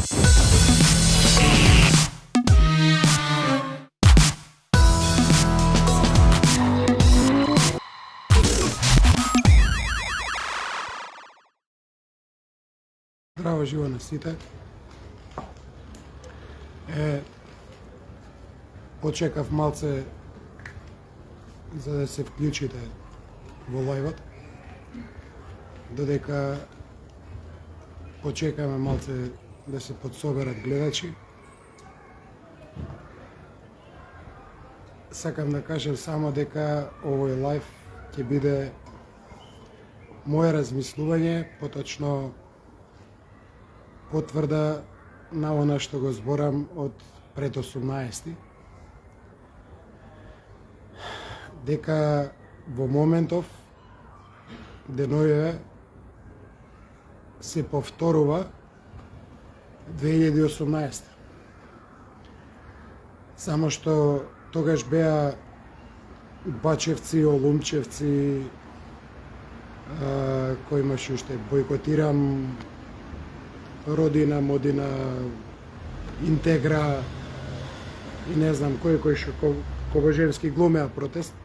Здраво живо на сите. Почекав малце за да се вклучите во лајвот, додека почекаме малце да се подсоберат гледачи. Сакам да кажем само дека овој лајв ќе биде моје размислување, поточно потврда на она што го зборам од пред 18. Дека во моментов деновиве се повторува 2018. Само што тогаш беа Бачевци, Олумчевци, кој имаше уште бойкотирам Родина, Модина, Интегра и не знам кој што Кобожевски глумеа протест.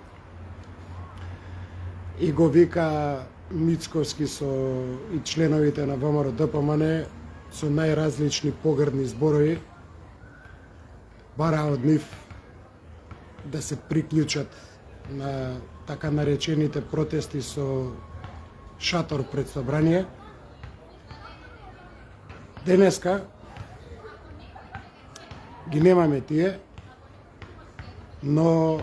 И го вика Мицковски и членовите на ВМРО ДПМН со најразлични погрдни зборови, бара од нив да се приклучат на така наречените протести со шатор пред собрание. Денеска ги немаме тие, но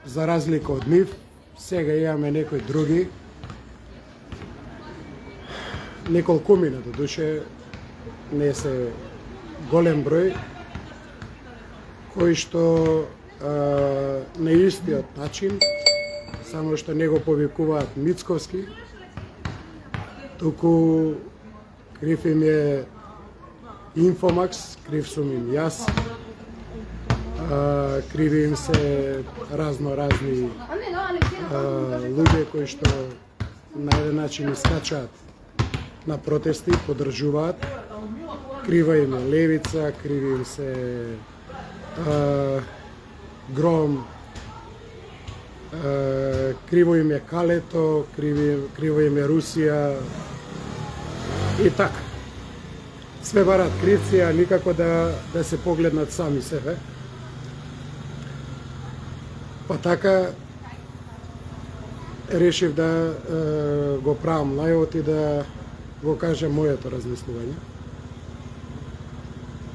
за разлика од нив, сега имаме некои други, неколкумина до душе, не се голем број, кои што на истиот начин, само што не го повикуваат Мицковски, туку крив им е Инфомакс, крив сум им јас, криви им се разни луѓе кои што на еден начин искачаат на протести, поддржуваат. Крива им е Левица, криви им се Гром, криво им е Калето, криво им е Русија и така. Све барат кривци, а никако да се погледнат сами себе. Па така решив да го правам лајот и да го кажам моето размислување.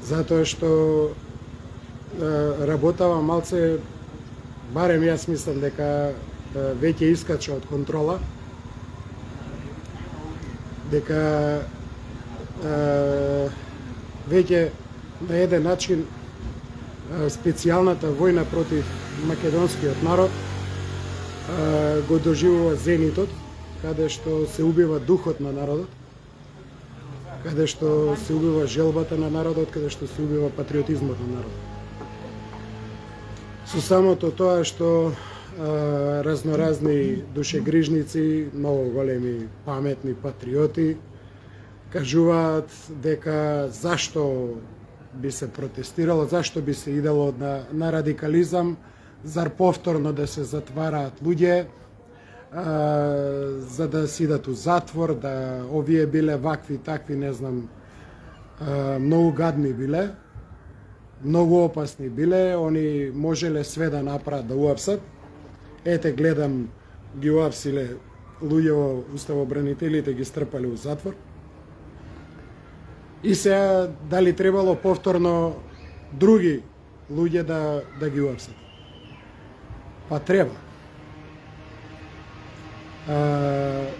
Затоа што работава малце, барем јас мислам дека веќе искача од контрола, дека веќе на еден начин специјалната војна против македонскиот народ го доживува зенитот, каде што се убива духот на народот, каде што се убива желбата на народот, каде што се убива патриотизмот на народот. Со самото тоа што разноразни душегрижници, многу големи паметни патриоти, кажуваат дека зашто би се протестирало, зашто би се идело на радикализам, зар повторно да се затвараат луѓе, за да сидат у затвор, да овие биле вакви, такви, не знам, многу гадни биле, многу опасни биле, они можеле све да направат да уапсат. Ете, гледам, ги уапсиле луѓе, уставобранителите ги стрпале у затвор. И сега дали требало повторно други луѓе да ги уапсат? Па треба.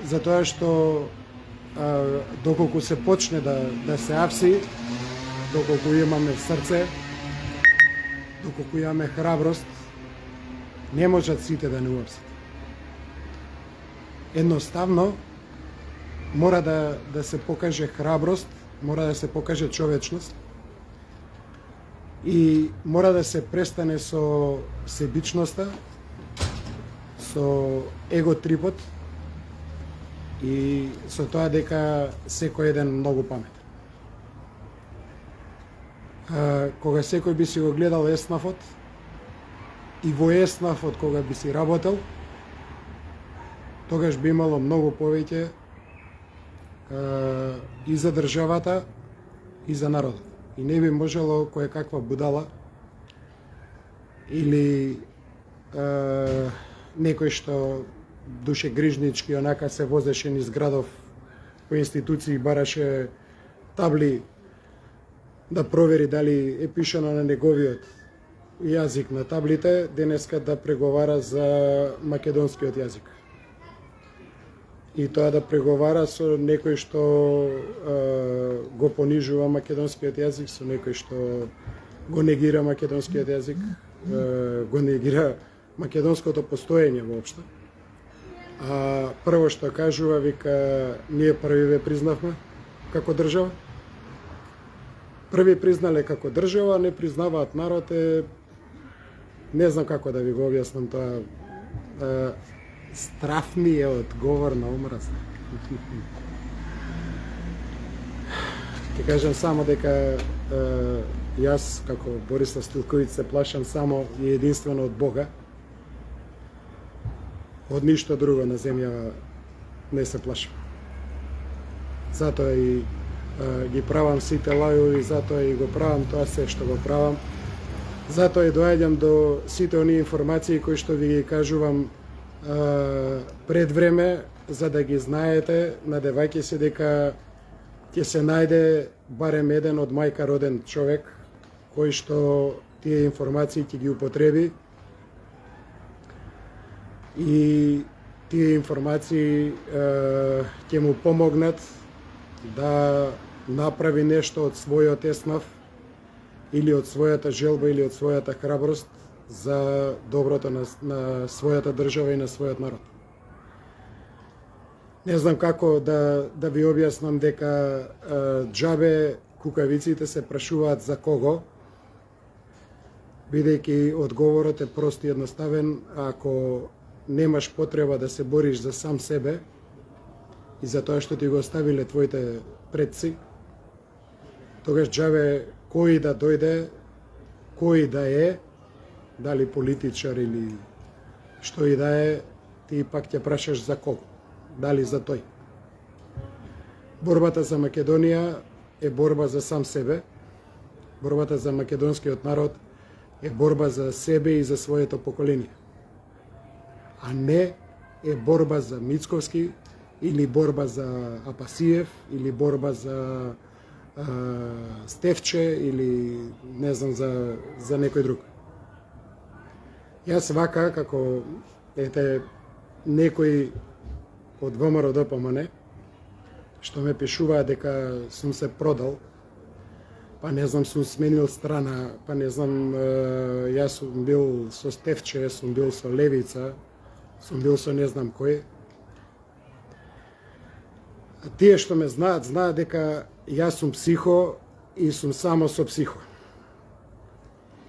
Затоа што доколку се почне да се апси, доколку имаме срце, доколку имаме храброст, не можат сите да не уапсат. Едноставно мора да се покаже храброст, мора да се покаже човечност и мора да се престане со себичноста, со еготрипот и со тоа дека секој еден многу паметен. Кога секој би си го гледал еснафот и во еснафот кога би си работел, тогаш би имало многу повеќе и за државата и за народот. И не би можело која каква будала или некој што душегрижнички онака се возеше низ градов по институции, бараше табли да провери дали е пишано на неговиот јазик на таблите, денеска да преговара за македонскиот јазик. И тоа да преговара со некој што го понижува македонскиот јазик, со некој што го негира македонскиот јазик, го негира македонското постоење воопшто. А прво што кажува, вика, ние први ве признавме како држава. Први признале како држава, не признаваат народ е... Не знам како да ви го објаснам тоа. Страф ми е од говор на омраз. Ќе кажам само дека јас, како Борислав Стилковиќ, се плашам само и единствено од Бога. Од ништо друго на земја не се плашам. Затоа и ги правам сите лајови, затоа и го правам тоа се што го правам. Затоа и доаѓам до сите оние информации кои што ви ги кажувам пред време, за да ги знаете, надевајќи се дека ќе се најде барем еден од мајка роден човек кој што тие информации ќе ги употреби и тие информации ќе му помогнат да направи нешто од својот еснаф или од својата желба или од својата храброст за доброто на својата држава и на својот народ. Не знам како да ви објаснам дека џабе кукавиците се прашуваат за кого, бидејќи одговорот е прост и едноставен. Ако немаш потреба да се бориш за сам себе и за тоа што ти го оставиле твоите предци, тогаш џабе кој да дојде, кој да е, дали политичар или што и да е, ти пак ќе прашаш за кого, дали за тој. Борбата за Македонија е борба за сам себе, борбата за македонскиот народ е борба за себе и за своето поколение, а не е борба за Мицковски или борба за Апасиев или борба за Стефче или не знам за некој друг. Јас вака, како некој од ВМРО ДПМН, што ме пишува дека сум се продал, па не знам, сум сменил страна, па не знам, јас сум бил со Стефче, сум бил со Левица, сум бил со не знам кој. Тие што ме знаат дека јас сум психо и сум само со психо.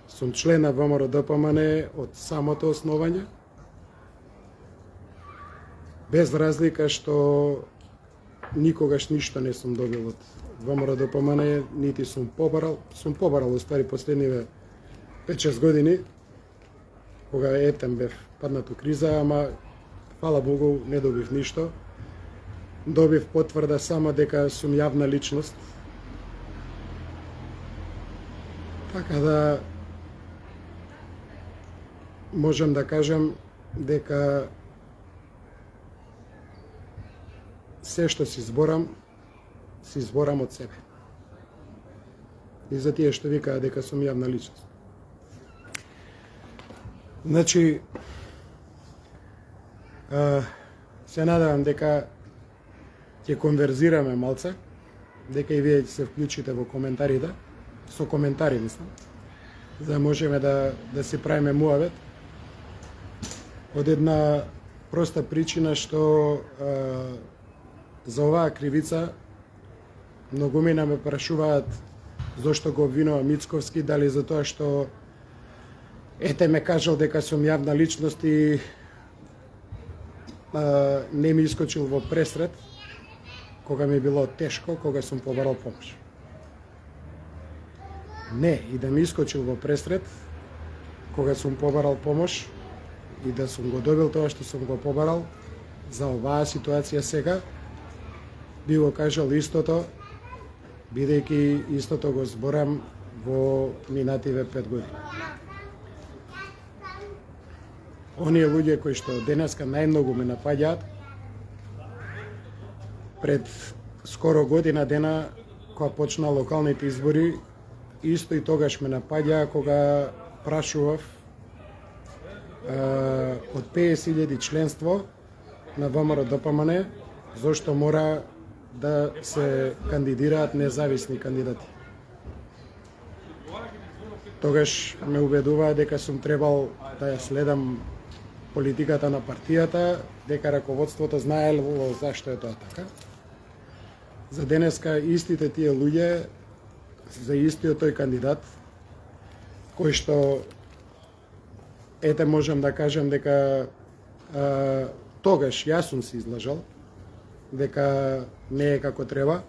Сум член на ВМРО ДПМН од самото основање, без разлика што никогаш ништо не сум добил од ВМРО ДПМН, нити сум побарал уствари последниве 5-6 години, кога бев паднат у криза, ама фала Богу не добив ништо. Добив потврда само дека сум јавна личност. Така да можам да кажам дека се што си зборам од себе. И за тие што викаат дека сум јавна личност. Значи, се надевам дека ќе конверзираме малце, дека и вие ќе се вклучите во коментарите, со коментари мислам, за да можеме да си правиме муавет. Од една проста причина што за оваа кривица многумина ме прашуваат зошто го обвинува Мицковски, дали за тоа што ме кажал дека сум јавна личност и не ми искочил во пресред кога ми било тешко, кога сум побарал помош. Не, и да ми искочил во пресред, кога сум побарал помош и да сум го добил тоа што сум го побарал за оваа ситуација сега, би го кажал истото, бидејќи истото го зборам во минативе 5 години. Оние луѓе кои што денеска најмногу ме напаѓаат, пред скоро година дена, кога почна локалните избори, исто и тогаш ме напаѓаа кога прашував од 50.000 членство на ВМРО ДПМН, зошто мора да се кандидираат независни кандидати. Тогаш ме убедуваа дека сум требал да ја следам политиката на партијата, дека раководството знаело зашто е тоа така. За денеска истите тие луѓе, за истиот тој кандидат, кој што ете можам да кажам дека тогаш јас сум се излажал, дека не е како треба.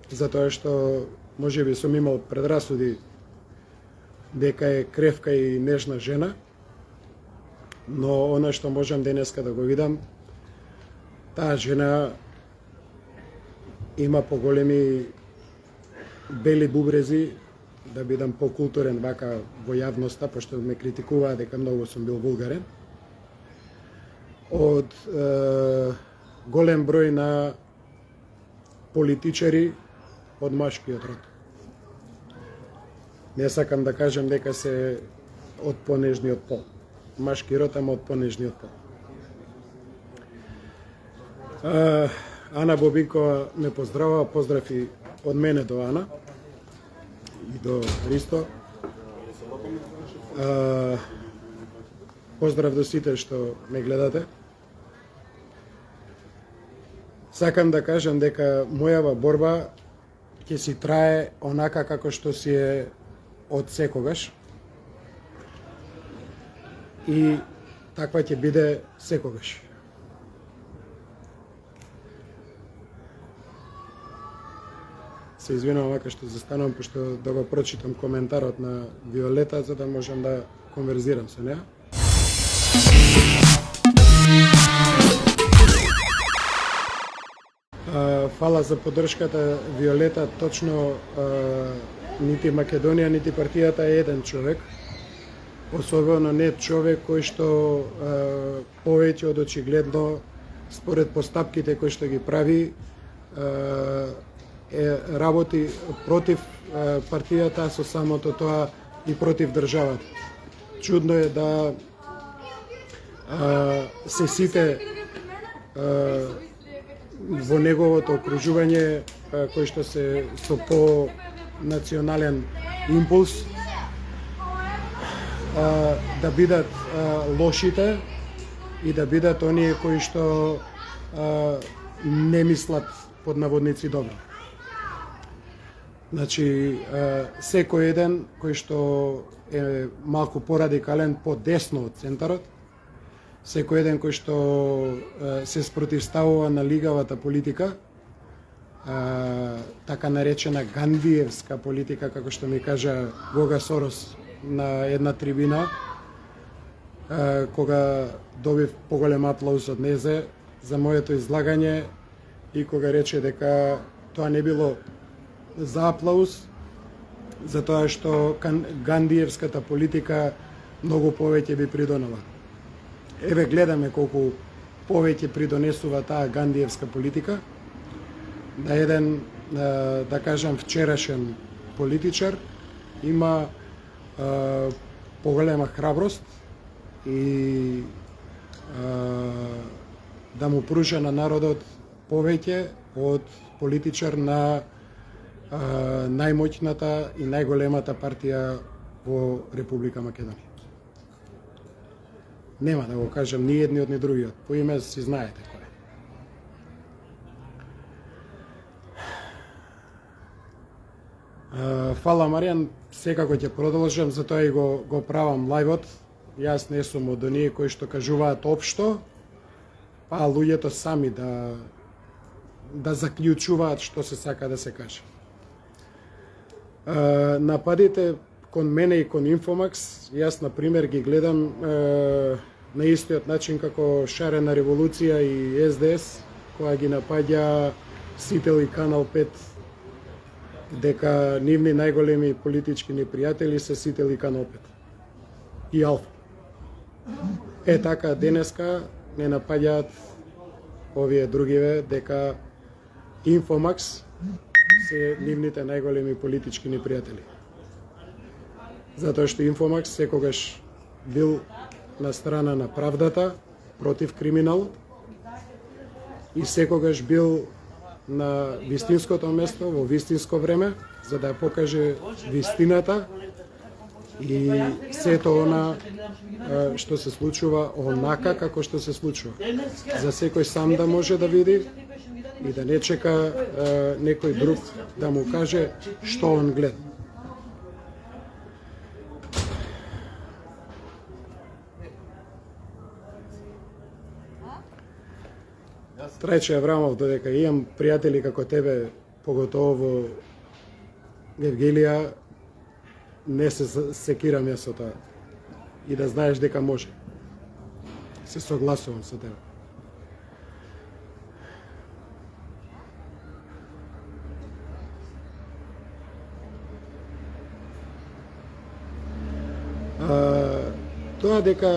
Затоа што можеби сум имал предрасуди дека е кревка и нежна жена, но она што можам денеска да го видам, таа жена има поголеми бели бубрези, да бидам покултурен вака во јавноста, пошто ме критикуваа дека многу сум бил вулгарен, од голем број на политичари од машкиот род. Не сакам да кажам дека се од понежниот пол. Машки род, ама од понежниот пол. Ана Бобинкова ме поздравува, поздрав и од мене до Ана и до Ристо. Поздрав до сите што ме гледате. Сакам да кажам дека мојава борба ќе си трае онака како што си е од секогаш. И таква ќе биде секогаш. Се извинувам вака што застанувам, пошто да го прочитам коментарот на Виолета, за да можам да конверзирам со неа. Фала за поддршката, Виолета. Точно нити Македонија, нити партијата е еден човек. Особено не човек кој што повеќе од очигледно, според постапките кои што ги прави, работи против партијата, со самото тоа и против државата. Чудно е да се сите во неговото окружување кои што се со по-национален импулс, да бидат лошите и да бидат оние кои што не мислат под наводници добро. Значи, секој еден кој што е малку порадикален, по-десно од центарот, секој еден кој што се спротивставува на лигавата политика, така наречена гандиевска политика, како што ми кажа Гога Сорос на една трибина, кога добив поголем аплауз од незе за моето излагање и кога рече дека тоа не било за аплауз, затоа што гандиевската политика многу повеќе би придонела. Еве гледаме колку повеќе придонесува таа гандиевска политика, да еден, да кажам, вчерашен политичар има поголема храброст и да му пружа на народот повеќе од политичар на најмоќната и најголемата партија во Република Македонија. Нема да го кажам ни едниот ни другиот, по име си знаете кој е. Фала, Маријан, секако ќе продолжам, затоа и го правам лајвот. Јас не сум од оние кои што кажуваат општо, па луѓето сами да заклучуваат што се сака да се каже. Нападите кон мене и кон Инфомакс, јас на пример ги гледам на истиот начин како Шарена револуција и СДС, која ги напаѓа Сител и Канал 5, дека нивни најголеми политички непријатели се Сител и Канал 5 и Алфа. Така денеска не напаѓаат овие другиве дека Инфомакс се нивните најголеми политички непријатели. Затоа што Инфомакс секогаш бил на страна на правдата, против криминалот и секогаш бил на вистинското место во вистинско време, за да покаже вистината и сето она што се случува онака како што се случува. За секој сам да може да види и да не чека некој друг да му каже што он гледа. Трајче Аврамов, додека имам пријатели како тебе, поготово во Евгелија, не се секирам јас со тоа. И да знаеш дека може. Се согласувам со тебе. Тоа дека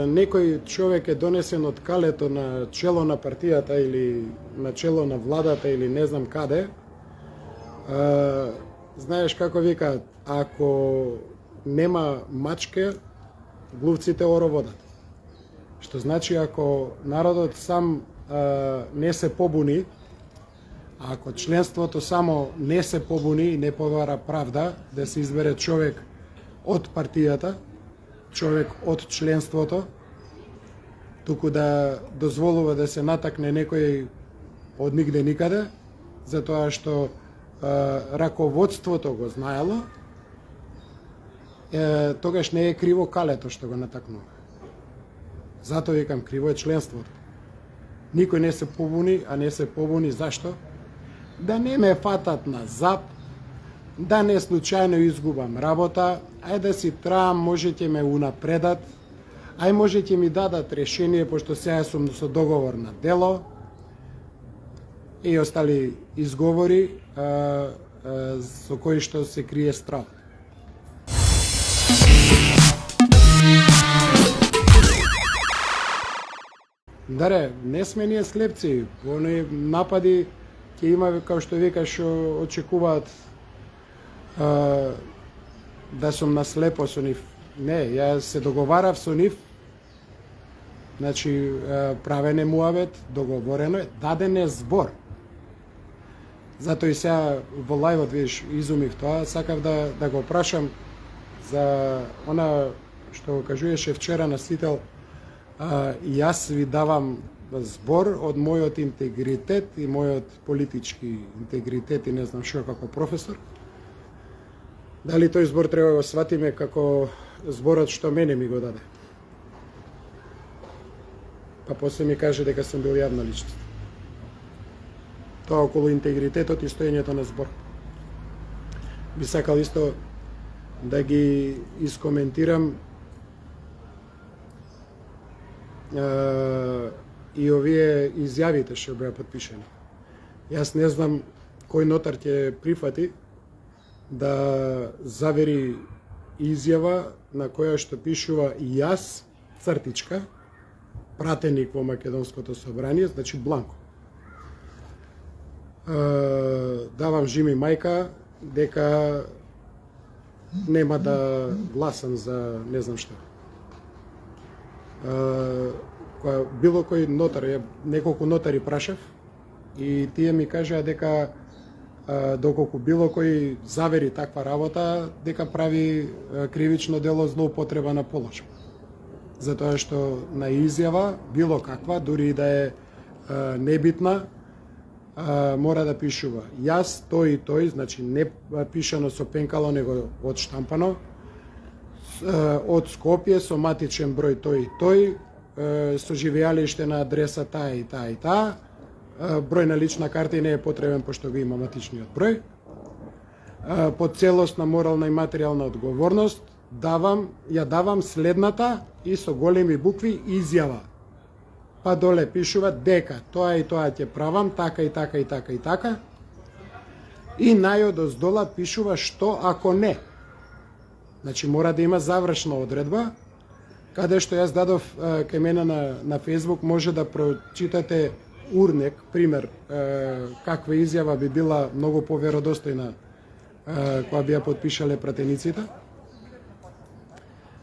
некој човек е донесен од калето на чело на партијата или на чело на владата или не знам каде, знаеш како викаат, ако нема мачке, глувците оро водат. Што значи ако народот сам не се побуни, ако членството само не се побуни и не побара правда да се избере човек од партијата, човек од членството, туку да дозволува да се натакне некој од нигде никаде, затоа што раководството го знаело, тогаш не е криво калето што го натакнува. Затоа викам, криво е членството. Никој не се побуни, а не се побуни зашто? Да не ме фатат на зап, да не случајно изгубам работа, ај да си траам, можете ме унапредат, ај можете ми дадат решение, пошто сега сум со договор на дело, и остали изговори со кои што се крие страв. Даре, не сме ние слепци, оние напади ќе има, како што викаш, очекуваат да сум наслепо со нив. Не, ја се договарав со нив, значи правен е муавет, договорено е, даден е збор. Затоа и сега во лајвот, видиш, изумив тоа, сакав да го прашам за она што го кажуваше вчера на Сител, јас ви давам збор од мојот интегритет и мојот политички интегритет и не знам што како професор. Дали тој збор треба да го сватиме како зборот што мене ми го даде? Па после ми каже дека сум бил јавна личност. Тоа околу интегритетот и стоењето на збор. Би сакал исто да ги искоментирам и овие изјавите што беа подпишани. Јас не знам кој нотар ќе прифати да завери изјава на која што пишува јас, цртичка, пратеник во Македонското собрание, значи бланко. Давам жими мајка дека нема да гласам за не знам што. Било кој нотар, неколку нотари прашав и тие ми кажаа дека доколку било кој завери таква работа, дека прави кривично дело злоупотреба на положба. Затоа што на изјава, било каква, дури и да е небитна, мора да пишува јас, тој и тој, значи не пишано со пенкало, него одштампано, од Скопје со матичен број тој и тој, со живеалиште на адреса таа и таа и таа, број на лична карта и не е потребен пошто го има матичниот број. По целосна морална и материјална одговорност ја давам следната и со големи букви изјава. Па доле пишува дека тоа и тоа ќе правам, така и така и така и така. И најодоздола пишува што ако не. Значи мора да има завршна одредба, каде што јас дадов кај мене на Facebook, може да прочитате урнек, пример, каква изјава би била многу поверодостојна која би ја подпишале пратениците,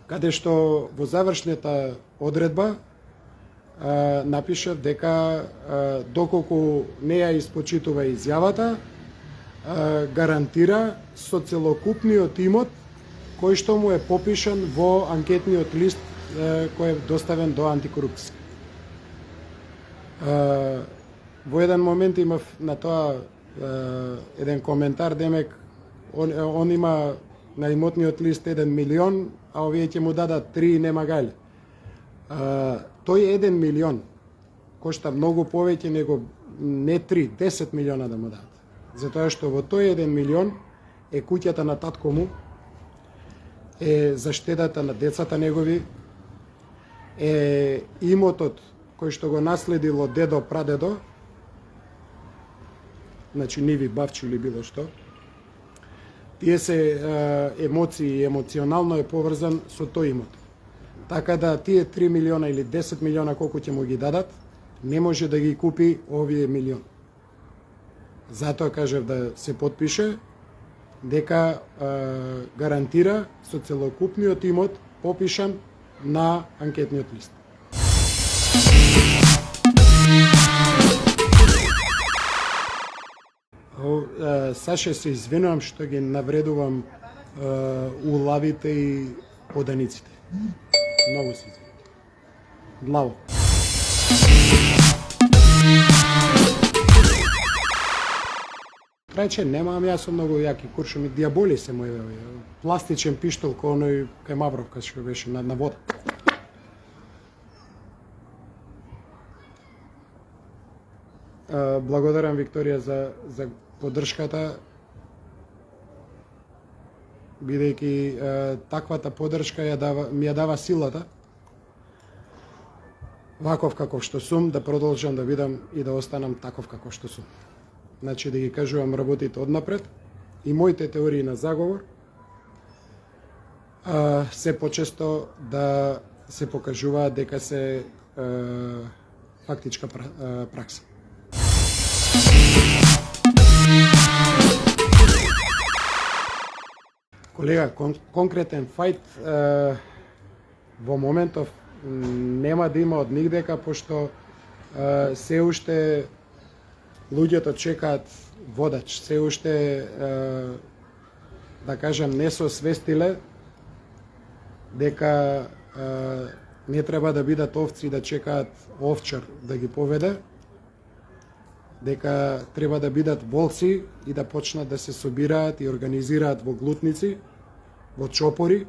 каде што во завршната одредба напишав дека доколку не ја испочитува изјавата, гарантира со целокупниот имот кој што му е попишан во анкетниот лист кој е доставен до антикорупција. Во еден момент имав на тоа еден коментар, демек он има на имотниот лист 1 милион, а овие ќе му дадат 3 и нема гајле. Тој 1 милион кошта многу повеќе него не 3, 10 милиона да му дадат. Затоа што во тој 1 милион е куќата на татко му, е заштедата на децата негови, е имотот кој што го наследило дедо, прадедо, значи ниви, бавчи или било што. Тие се емоции, емоционално е поврзан со тој имот. Така да тие 3 милиона или 10 милиона колку ќе му ги дадат, не може да ги купи овие милион. Затоа кажев да се подпише дека гарантира со целокупниот имот попишан на анкетниот лист. Саше, се извинувам што ги навредувам улавите и поданиците. Многу се извинувам. Длаво. Рече, немам јас многу јаки куршуми, диаболи се мој пластичен пиштол кој оној кај Мавровка што беше на вода. Благодарам, Викторија, за поддршката, бидејќи таквата поддршка ми ја дава силата, ваков каков што сум, да продолжам да бидам и да останам таков каков што сум. Значи да ги кажувам работите однапред и моите теории на заговор се почесто да се покажуваат дека се фактичка пракса. Колега, конкретен фајт во моментов нема да има од нигдека, пошто се уште луѓето чекаат водач, се уште да кажам не се освестиле дека не треба да бидат овци да чекаат овчар да ги поведе, дека треба да бидат волци и да почнат да се собираат и организираат во глутници, во чопори,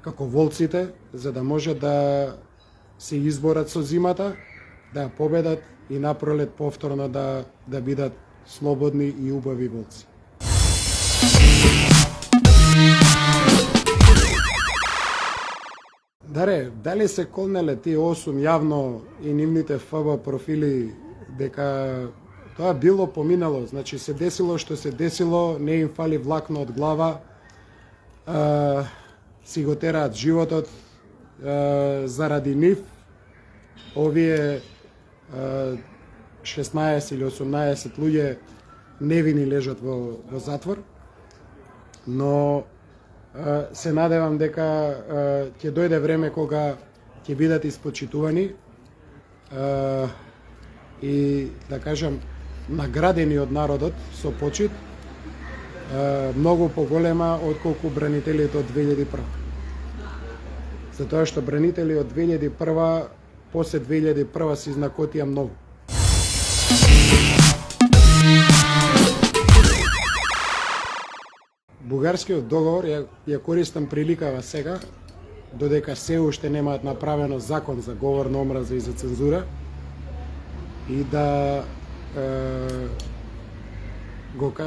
како волците, за да може да се изборат со зимата, да ја победат и напролет повторно да бидат слободни и убави волци. Дали се колнеле тие 8 јавно и нивните ФБ профили дека тоа било поминало, значи се десило што се десило, не им фали влакно од глава, си го тераат животот заради нив, овие 16 или 18 луѓе невини лежат во затвор, но се надевам дека ќе дојде време кога ќе бидат испочитувани и, да кажам, наградени од народот со почит многу поголема отколку бранителите од 2001. Затоа што бранители од 2001 после 2001 се изнакотија многу. Бугарскиот договор, ја користам приликава сега, додека се уште немаат направено закон за говорна омраза и за цензура, и да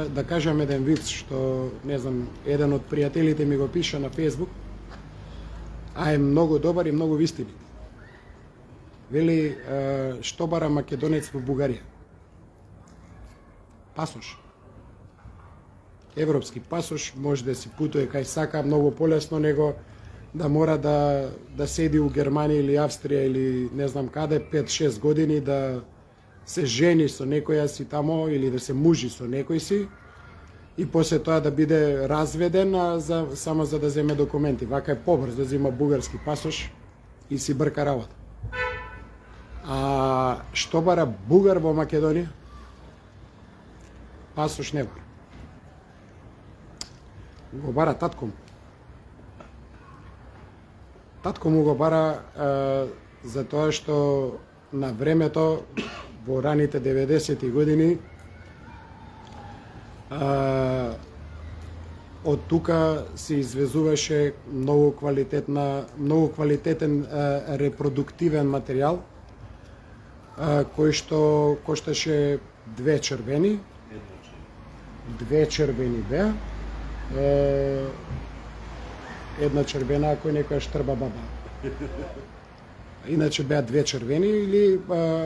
да кажам еден виц што не знам, еден од пријателите ми го пиша на Facebook, а е многу добар и многу вистинит. Вели, што бара македонец во Бугарија? Пасош. Европски пасош, може да си путува кај сака, многу полесно него да мора да седи у Германија или Австрија или не знам каде 5-6 години да се жени со некоја си тамо или да се мужи со некој си и после тоа да биде разведен само за да земе документи. Вака е побрз да зема бугарски пасош и си брка работа. А што бара бугар во Македонија? Пасош не бара. Го бара татко му. Татко му го бара за тоа што на времето во раните 90-ти години од тука се извезуваше многу квалитетен репродуктивен материјал кој што кошташе две червени беа, една червена ако некоја штрба баба. Иначе беа две червени или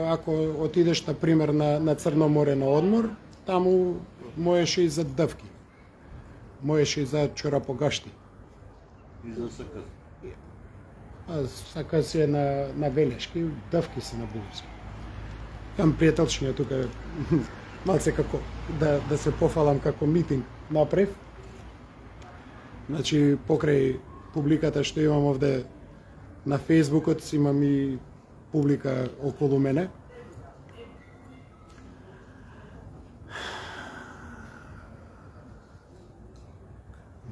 ако отидеш на пример на Црно море на одмор, таму можеше и за дъвки. Можеше и за чорапогашти. И за саказ. Саказ е на велешки, дъвки се на бугарски. Имам пријателчиња тука малце како да се пофалам како митинг направив. Значи покрај публиката што имам овде на Фейсбукот, имам и публика околу мене.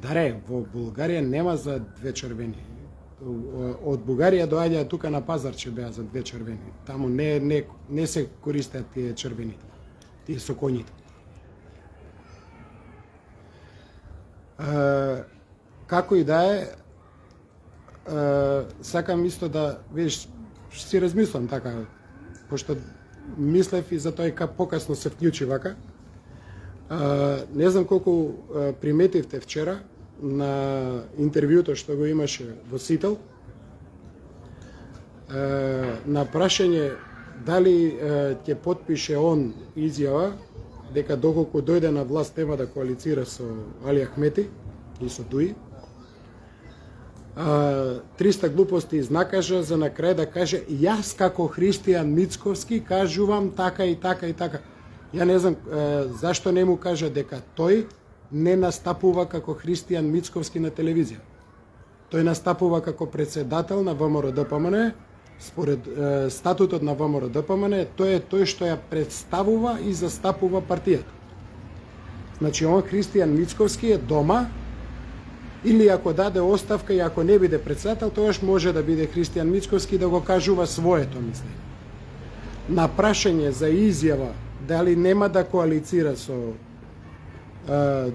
Даре, во Бугарија нема за две червени. Од Бугарија доаѓаат тука на пазарче беа за две червени. Таму не се користат тие червените, тие со коњите. Како и да е, сакам исто да, видиш, си размислам така, пошто мислев и за тоа и покасно се вклучи вака. Не знам колку приметивте вчера на интервјуто што го имаше во Сител, на прашање дали ќе потпише он изјава дека доколку дојде на власт нема да коалицира со Али Ахмети и со Дуи. 300 глупости изнакажа за на крај да каже јас како Христијан Мицковски кажувам така и така и така. Ја не знам зашто не му кажа дека тој не настапува како Христијан Мицковски на телевизија. Тој настапува како председател на ВМРО-ДПМН. Според статутот на ВМРО-ДПМН, тој е тој што ја представува и застапува партијата. Значи, он Христијан Мицковски е дома, или ако даде оставка и ако не биде председател, тогаш може да биде Христијан Мицковски да го кажува своето мислење. На прашање за изјава дали нема да коалицира со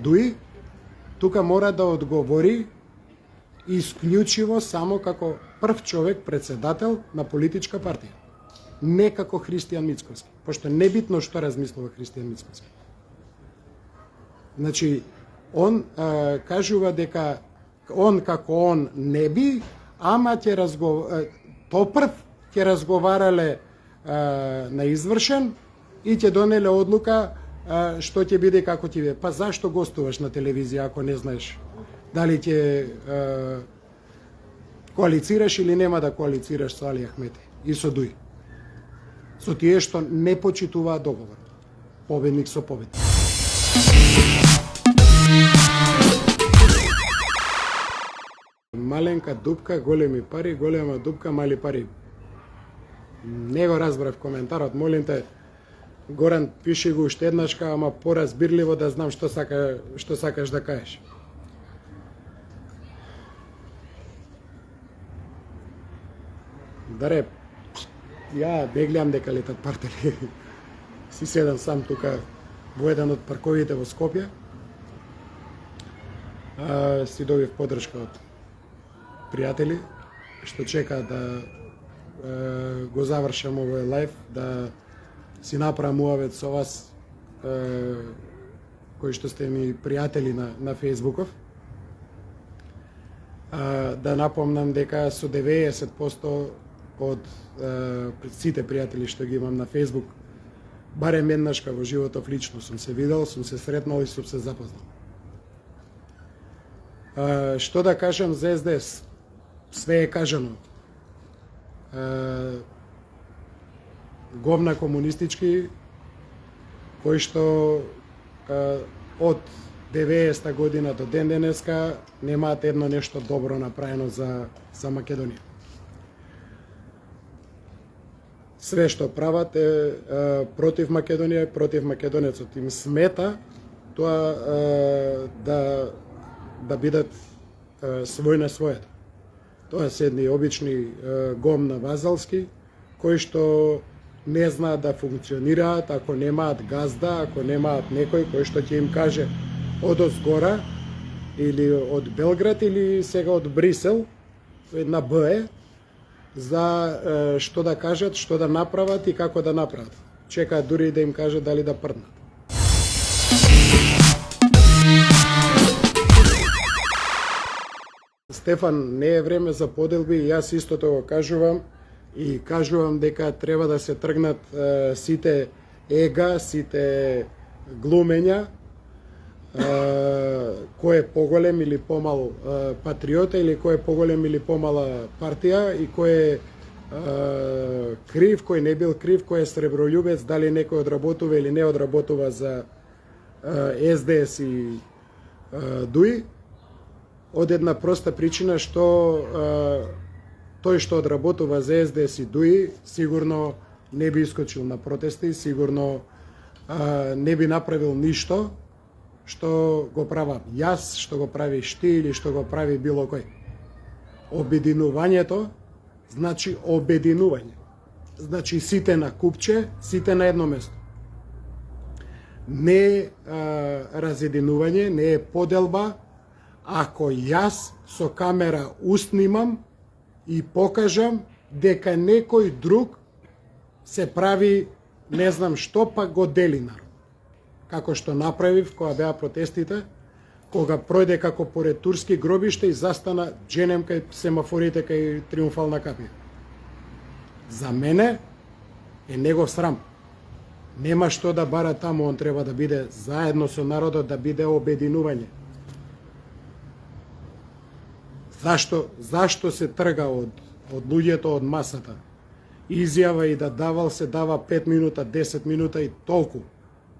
Дуи, тука мора да одговори исклучиво само како прв човек председател на политичка партија. Не како Христијан Мицковски, пошто небитно што размислува Христијан Мицковски. Значи, он кажува дека он како он не би, ама ќе прв ќе разговарале на извршен и ќе донеле одлука што ќе биде како ќе биде. Па зашто гостуваш на телевизија ако не знаеш дали ќе коалицираш или нема да коалицираш со Али Ахмети и со Дуи? Со тие што не почитуваат договор. Победник со победник. Маленка дупка, големи пари, голема дупка, мали пари. Не го разбрав коментарот, молим те, Горан, пиши го уште еднашка, ама поразбирливо да знам што сакаш да кажеш. Даре, ја не гледам дека летат партели. Си седам сам тука во еден од парковите во Скопје. Си добив поддршка од пријатели што чека да го завршам овој лайф, да си направам муавет со вас, кои што сте ми пријатели на Фејсбуков. Да напомнам дека со 90% од сите пријатели што ги имам на Фејсбук, барем еднашка во животов лично сум се видел, сум се сретнал и сум се запознал. Што да кажам за СДС? Све е кажано. Говна комунистички, кои што од 90-та година до ден денеска немаат едно нешто добро направено за Македонија. Све што прават е против Македонија, против македонецот. Им смета тоа да бидат свој на својата. Тоа се едни обични гомна вазалски, кои што не знаат да функционираат ако немаат газда, ако немаат некој кој што ќе им каже од озгора или од Белград или сега од Брисел, една БЕ, за што да кажат, што да направат и како да направат. Чекаат дури да им кажат дали да прднат. Стефан, не е време за поделби и јас истото го кажувам и кажувам дека треба да се тргнат сите ега, сите глумења, кој е поголем или помал патриота или кој е поголем или помала партија и кој е крив, кој не бил крив, кој е сребролюбец, дали некој одработува или не одработува за СДС и ДУИ, од една проста причина што тој што одработува за СДС и ДУИ сигурно не би искочил на протести, сигурно не би направил ништо што го правам јас, што го правиш ти или што го прави било кој. Обединувањето значи обединување. Значи сите на купче, сите на едно место. Не е разединување, не е поделба. Ако јас со камера уснимам и покажам дека некој друг се прави не знам што, па го дели народ. Како што направив кога беа протестите, кога пројде како поред турски гробишта и застана дженем кај семафорите кај Триумфална капија. За мене е негов срам. Нема што да бара таму, он треба да биде заедно со народот, да биде обединување. Зашто се трга од луѓето од масата? Изјава и да давал се дава 5 минута, 10 минута и толку.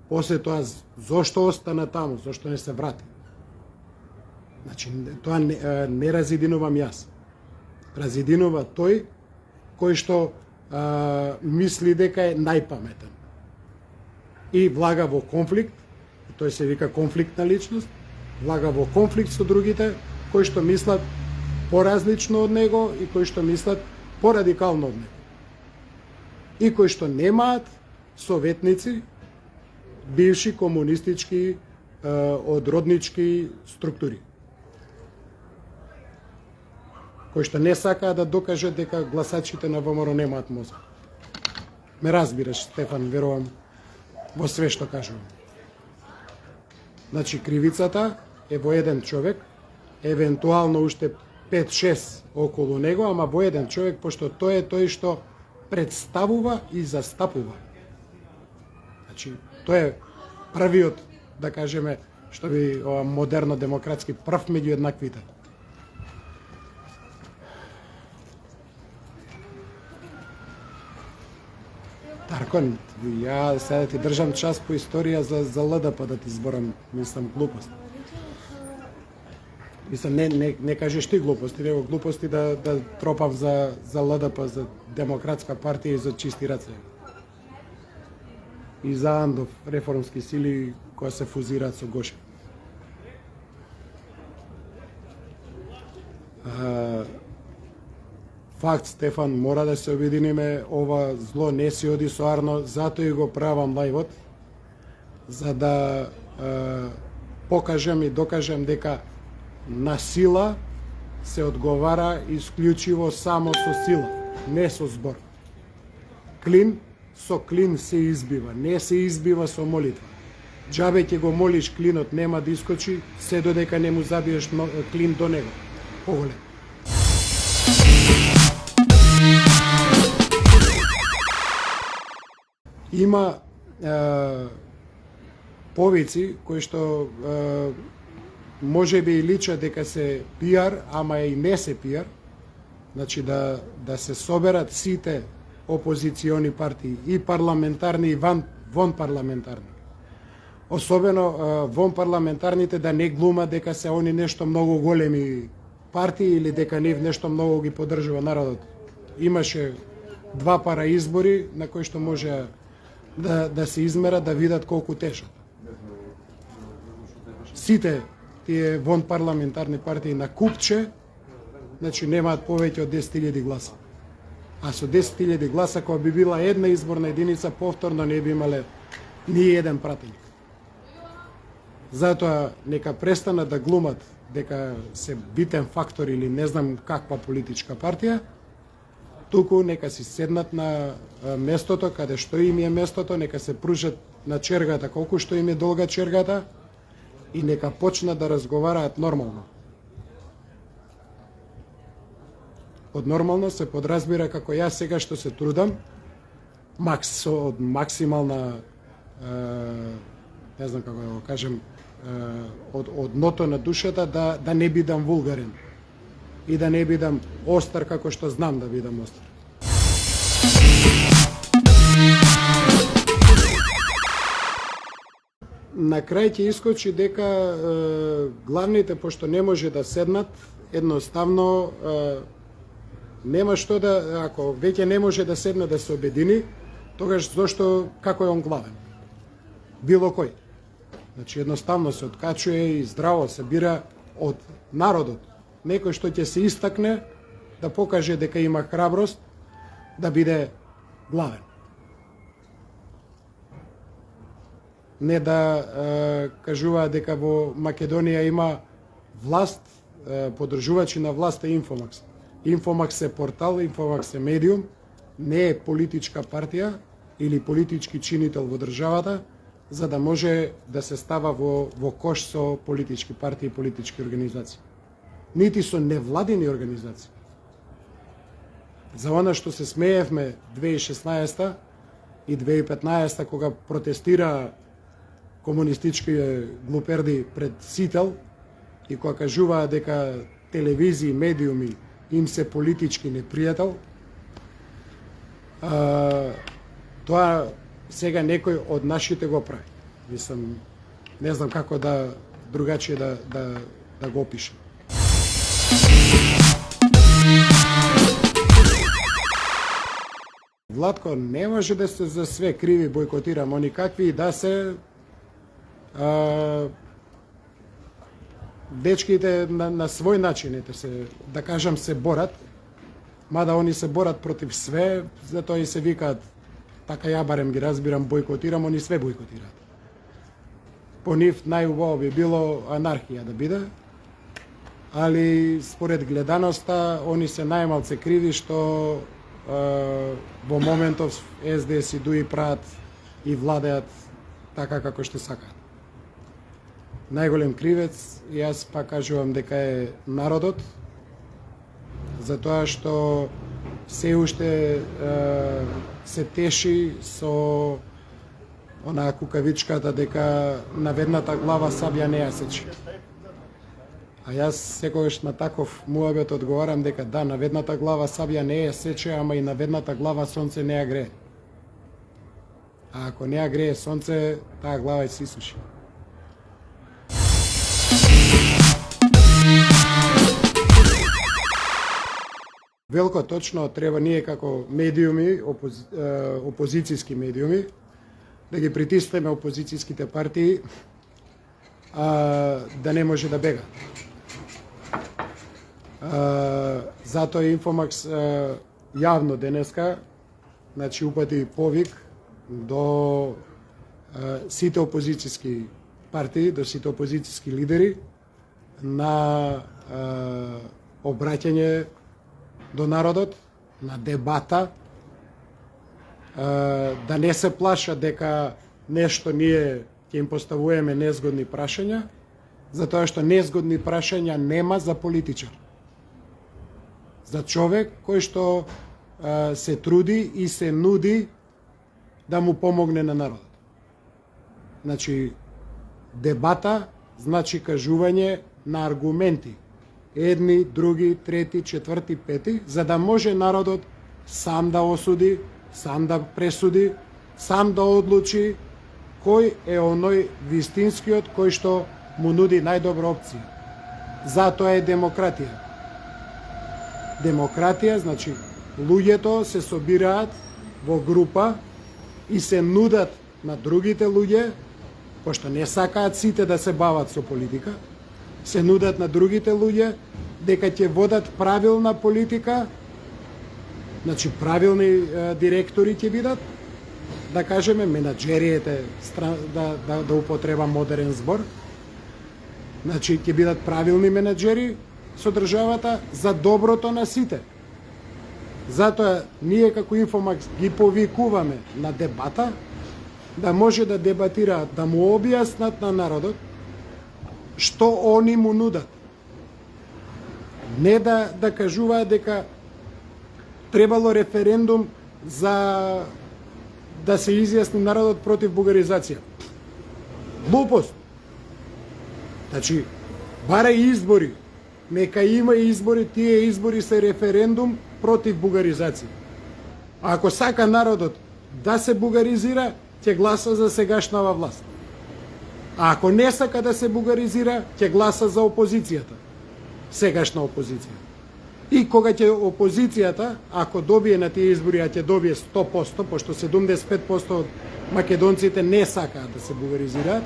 После тоа, зошто остана таму? Зошто не се врати? Значи, тоа не разединувам јас. Разединува тој кој што мисли дека е најпаметен. И влага во конфликт, тој се вика конфликтна личност, влага во конфликт со другите, кои што мислат поразлично од него и кои што мислат порадикално од него. И кои што немаат советници, бивши комунистички, одроднички структури. Кои што не сакаат да докажат дека гласачите на ВМРО немаат мозок. Ме разбираш, Стефан, верувам во све што кажувам. Значи, кривицата е во еден човек, евентуално уште 5-6 околу него, ама во еден човек, пошто тој е тој што представува и застапува. Значи, тој е првиот, да кажеме, што би модерно демократски прв меѓу еднаквите. Таркон, ја сега ти држам час по историја за ЛДП да ти зборам, мислам, глупост. Мислам, не кажеш ти глупости, него глупости да тропав за ЛДП, за Демократска партија и за чисти раце. И за Андов, реформски сили кои се фузираат со Гоше. Факт, Стефан, мора да се обединиме, ова зло не си оди со Арно, затоа и го правам лајвот, за да покажам и докажам дека на сила се одговара исклучиво само со сила, не со збор. Клин со клин се избива, не се избива со молитва. Џабе ќе го молиш, клинот нема да искочи, се додека не му забиеш клин до него. Поголем. Има повици кои што може би и личат дека се пиар, ама и не се пиар. Значи да се соберат сите опозициони партии, и парламентарни и вон парламентарни. Особено вон парламентарните да не глумат дека се они нешто многу големи партии или дека нив нешто многу ги поддржува народот. Имаше два пара избори на кои што може да се измерат, да видат колку тежат. Сите тие вон парламентарни партии на купче, значи немаат повеќе од 10.000 гласа. А со 10.000 гласа, кога би била една изборна единица, повторно не би имале ни еден пратеник. Затоа нека престанат да глумат дека се битен фактор или не знам каква политичка партија, туку нека си седнат на местото каде што им е местото, нека се пружат на чергата колку што им е долга чергата и нека почнат да разговараат нормално. Од нормално се подразбира како јас сега што се трудам, од максимална, не знам како да го кажем, од дното на душата да не бидам вулгарен и да не бидам остар како што знам да бидам остар. На крај ќе искочи дека главните, пошто не може да седнат, едноставно нема што да, ако веќе не може да седне да се обедини, тогаш зошто, како е он главен? Било кој. Значи едноставно се откачува и здраво се бира од народот. Некој што ќе се истакне да покаже дека има храброст да биде главен. Не да кажува дека во Македонија има власт, поддржувачи на власт е Инфомакс. Инфомакс е портал, Инфомакс е медиум, не е политичка партија или политички чинител во државата, за да може да се става во кош со политички партии и политички организации. Нити со невладини организации. За она што се смеевме 2016 и 2015 кога протестира комунистички глуперди пред Сител и кога кажуваа дека телевизии, медиуми им се политички непријател, тоа сега некој од нашите го прави. Мислам, не знам како да другачие да го опишем. Владко, не може да се за све криви бойкотирам, они какви и да се дечките на свој начин се, да кажам, се борат, мада они се борат против све, затоа и се викаат, така ја барем ги разбирам, бойкотирам, они све бойкотираат. По нив најубаво би било анархија да биде, али според гледаноста, они се најмалце криви што во моментов СДС и ДУИ прават и владеат така како што сакаат. Најголем кривец, јас па кажувам дека е народот, затоа што се уште се теши со онаа кукавичката дека наведната глава сабја не ја сече. А јас секогаш на таков муабет одговарам дека да, наведната глава сабја не ја сече, ама и наведната глава сонце не ја грее. А ако не ја грее сонце, таа глава ќе се исуши. Велко точно треба ние како медиуми, опозицијски медиуми, да ги притиснеме опозицијските партии да не може да бега. Затоа Инфомакс јавно денеска, значи упати повик до сите опозицијски партии, до сите опозицијски лидери на обраќање до народот, на дебата да не се плашат дека нешто ние ќе им поставуваме незгодни прашања, затоа што незгодни прашања нема за политичар. За човек кој што се труди и се нуди да му помогне на народот. Значи, дебата значи кажување на аргументи. Едни, други, трети, четврти, пети, за да може народот сам да осуди, сам да пресуди, сам да одлучи кој е оној вистинскиот кој што му нуди најдобра опција. Затоа е демократија. Демократија значи луѓето се собираат во група и се нудат на другите луѓе, пошто не сакаат сите да се бават со политика, се нудат на другите луѓе дека ќе водат правилна политика, значи правилни директори ќе бидат, да кажеме менаџериите, да употреба модерен збор, значи ќе бидат правилни менаџери со државата за доброто на сите. Затоа ние како Инфомакс ги повикуваме на дебата, да може да дебатираат, да му објаснат на народот што они му нудат. Не да кажуваат дека требало референдум за да се изјасни народот против бугаризација. Глупост. Значи, барај избори. Нека има избори, тие избори се референдум против бугаризација. А ако сака народот да се бугаризира, ќе гласа за сегашнава власт. А ако не сака да се бугаризира, ќе гласа за опозицијата. Сегашна опозиција. И кога ќе опозицијата, ако добие на тие избори, а ќе добие 100%, пошто 75% од македонците не сакаат да се бугаризираат,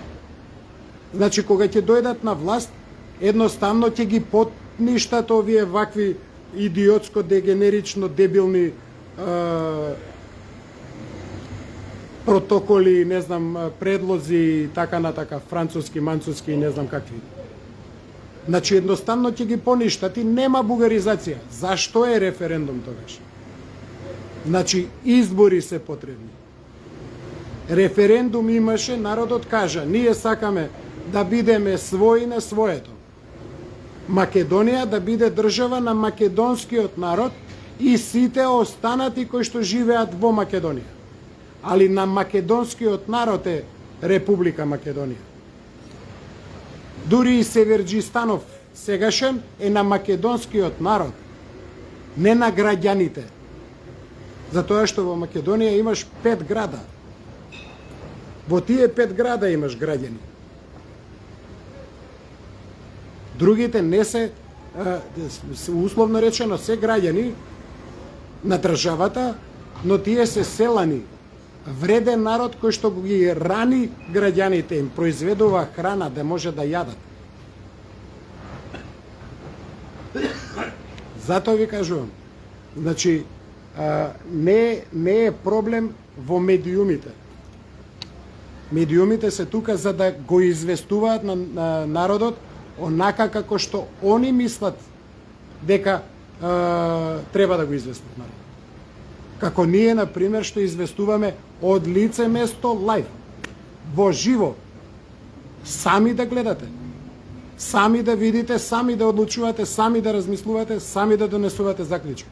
значи кога ќе дојдат на власт, едноставно ќе ги потништат овие вакви идиотско, дегенерично, дебилни протоколи, не знам, предлози и така натака, француски, манцуски и не знам какви. Значи едноставно ќе ги поништат и нема бугаризација. Зашто е референдум тогаш? Значи избори се потребни. Референдум имаше, народот кажа, ние сакаме да бидеме своји на своето. Македонија да биде држава на македонскиот народ и сите останати кои што живеат во Македонија. Али на македонскиот народ е Република Македонија. Дури и Северџистанов сегашен е на македонскиот народ, не на граѓаните. Затоа што во Македонија имаш 5 града. Во тие 5 града имаш граѓани. Другите не се, условно речено, се граѓани на државата, но тие се селани. Вреден народ кој што ги рани граѓаните, им произведува храна да може да јадат. Затоа ви кажувам, значи, не е проблем во медиумите. Медиумите се тука за да го известуваат на народот онака како што они мислат дека треба да го известат народ. Како ние, например, што известуваме од лице место лайв, во живо, сами да гледате, сами да видите, сами да одлучувате, сами да размислувате, сами да донесувате заклучок.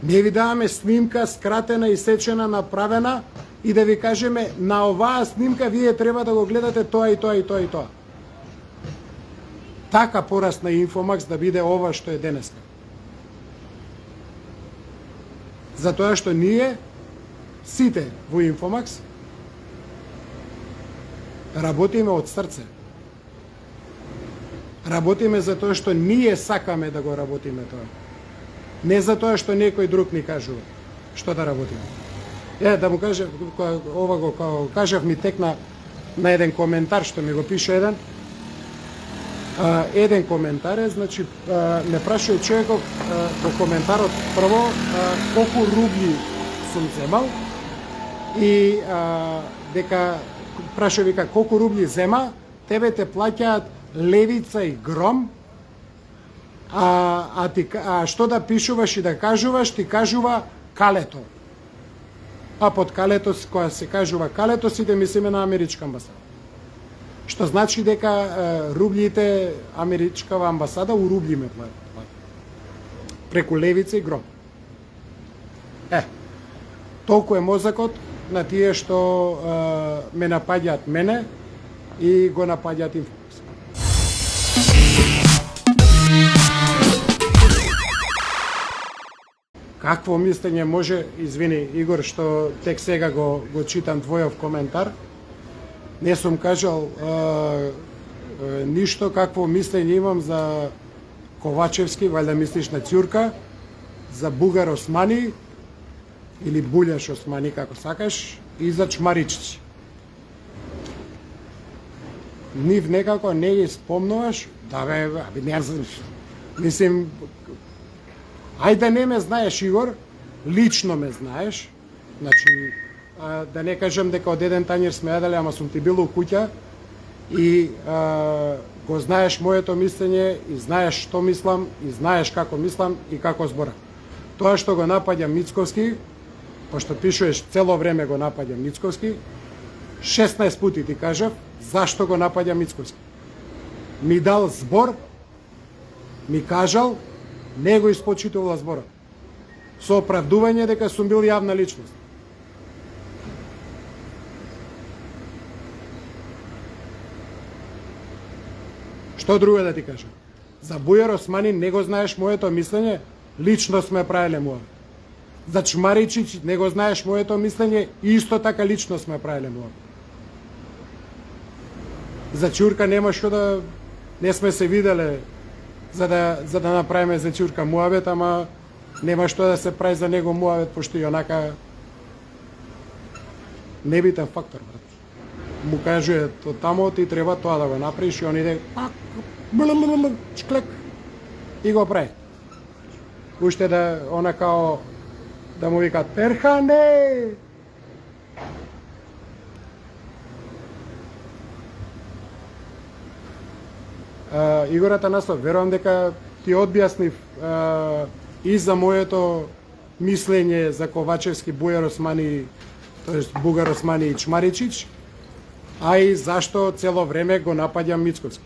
Не ви даваме снимка скратена и сечена, направена и да ви кажеме на оваа снимка вие треба да го гледате тоа и тоа и тоа и тоа. Така порасна Инфомакс да биде ова што е денеска. Затоа што ние, сите во Инфомакс, работиме од срце. Работиме затоа што ние сакаме да го работиме тоа. Не затоа што некој друг ни кажува што да работиме. Да му кажам, ова го кажав, ми текна на еден коментар што ми го пише еден. Еден коментар е, значи, ме прашува човеков во коментарот прво колку рубли сум земал и дека прашува вика колку рубли зема, тебе те плаќаат Левица и Гром, а што да пишуваш и да кажуваш, ти кажува Калето. а под Калетос, кога се кажува Калетос, иде мислиме на америчка амбасада. Што значи дека рублите америчкава амбасада у рубли ме плати. Преку левица и гром. Толку е мозокот на тие што ме напаѓаат мене и го напаѓаат Инфобокс. Какво мислење може, извини Игор, што тек сега го читам твојов коментар, не сум кажал ништо, какво мислење имам за Ковачевски, вајда мислиш на Ќурка, за Бугар Османи, или Буљаш Османи, како сакаш, и за Чмаричич. Нив некако не ги спомнуваш, да бе, не знам, мислим, ајде не ме знаеш, Игор, лично ме знаеш, значи, да не кажем дека од еден тањер сме јадале, ама сум ти бил у куќа и го знаеш моето мислење и знаеш што мислам и знаеш како мислам и како зборам. Тоа што го напаѓа Мицковски, пошто пишуваш цело време го напаѓа Мицковски, 16 пати ти кажав зашто го напаѓа Мицковски. Ми дал збор, ми кажал, не го испочитувала зборот. Со оправдување дека сум бил јавна личност. Што друго да ти кажам? За Бујар Османи не го знаеш моето мислење, лично сме правиле муавет. За Чмаричич не го знаеш моето мислење, исто така лично сме правиле муавет. За Ќурка нема што да не сме се виделе за да направиме за Ќурка муавет, ама нема што да се прави за него муавет, пошто и онака небитен фактор, брат. Му кажува тамо ти треба тоа да го направиш и он иде чклек и го прави. Уште да она као да му викат Перхане. Игор Атанасов, верувам дека ти објаснив и за моето мислење за Ковачевски, Бујар Османи, тоест Бугар Османи и Чмаричич, а и зашто цело време го напаѓам Мицковски.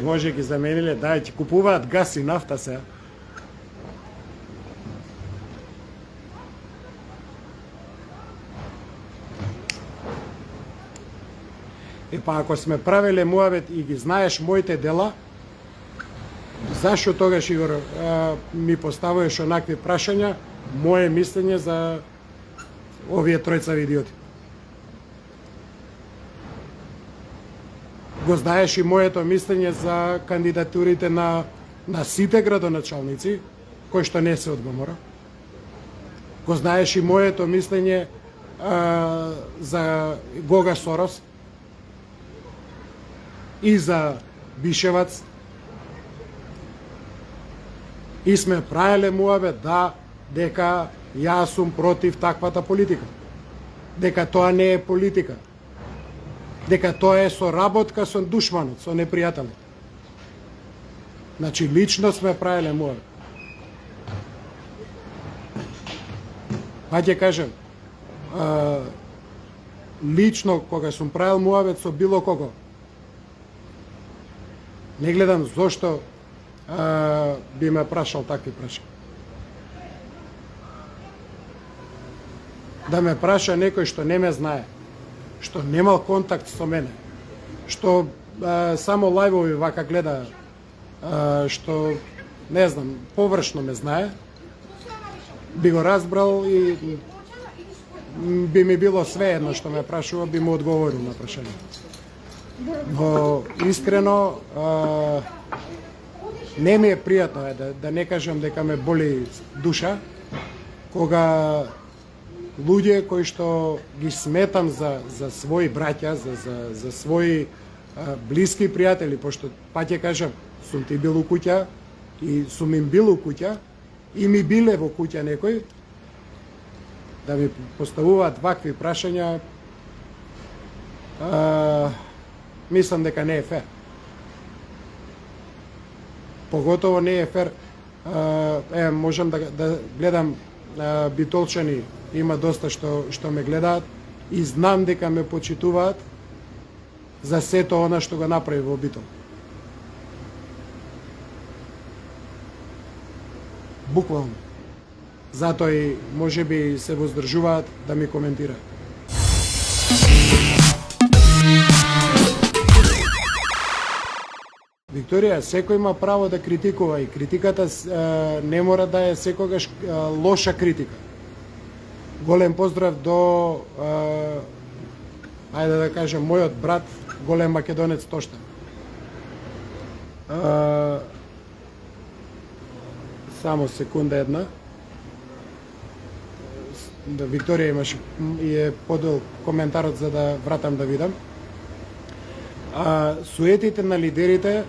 Може ги замениле, да, ќе купуваат газ и нафта сега. Па ако сме правеле муавет и ги знаеш моите дела, зашто тогаш, Игор, ми поставуваш онакви прашања, мое мислење за овие тројцави идиоти? Го знаеш и моето мислење за кандидатурите на сите градоначалници, кои што не се од ВМРО. Го знаеш и моето мислење за Гога Сорос и за Бишевац. И сме правеле муавет, да, дека јас сум против таквата политика. Дека тоа не е политика. Дека тоа е соработка со душманот, со непријателот. Значи, лично сме правеле муавет. Па ќе кажем, лично кога сум правил муавет со било кого, не гледам зошто би ме прашал такви прашања. Да ме праша некој што не ме знае, што немал контакт со мене, што само лајвови вака гледа, што, не знам, површно ме знае, би го разбрал и би ми било свеедно што ме прашува, би му одговорил на прашањето. Но искрено не ми е пријатно да не кажам дека ме боли душа кога луѓе кои што ги сметам за своји браќа, за своји блиски пријатели, пошто па ќе кажам, сум ти бил у куќа и сум им бил у куќа и ми биле во куќа некој, да ми поставуваат вакви прашања, мислам дека не е фер. Поготово не е фер. Можам да гледам битолчани, има доста што ме гледаат и знам дека ме почитуваат за сето она што го направи во Битол. Буквално. Затоа и можеби се воздржуваат да ми коментираат. Викторија, секој има право да критикува и критиката не мора да е секогаш лоша критика. Голем поздрав до, ајде да кажем, мојот брат, голем македонец Тошта. Само секунда една. Да, Викторија имаше и е подел коментарот за да вратам да видам. Суетите на лидерите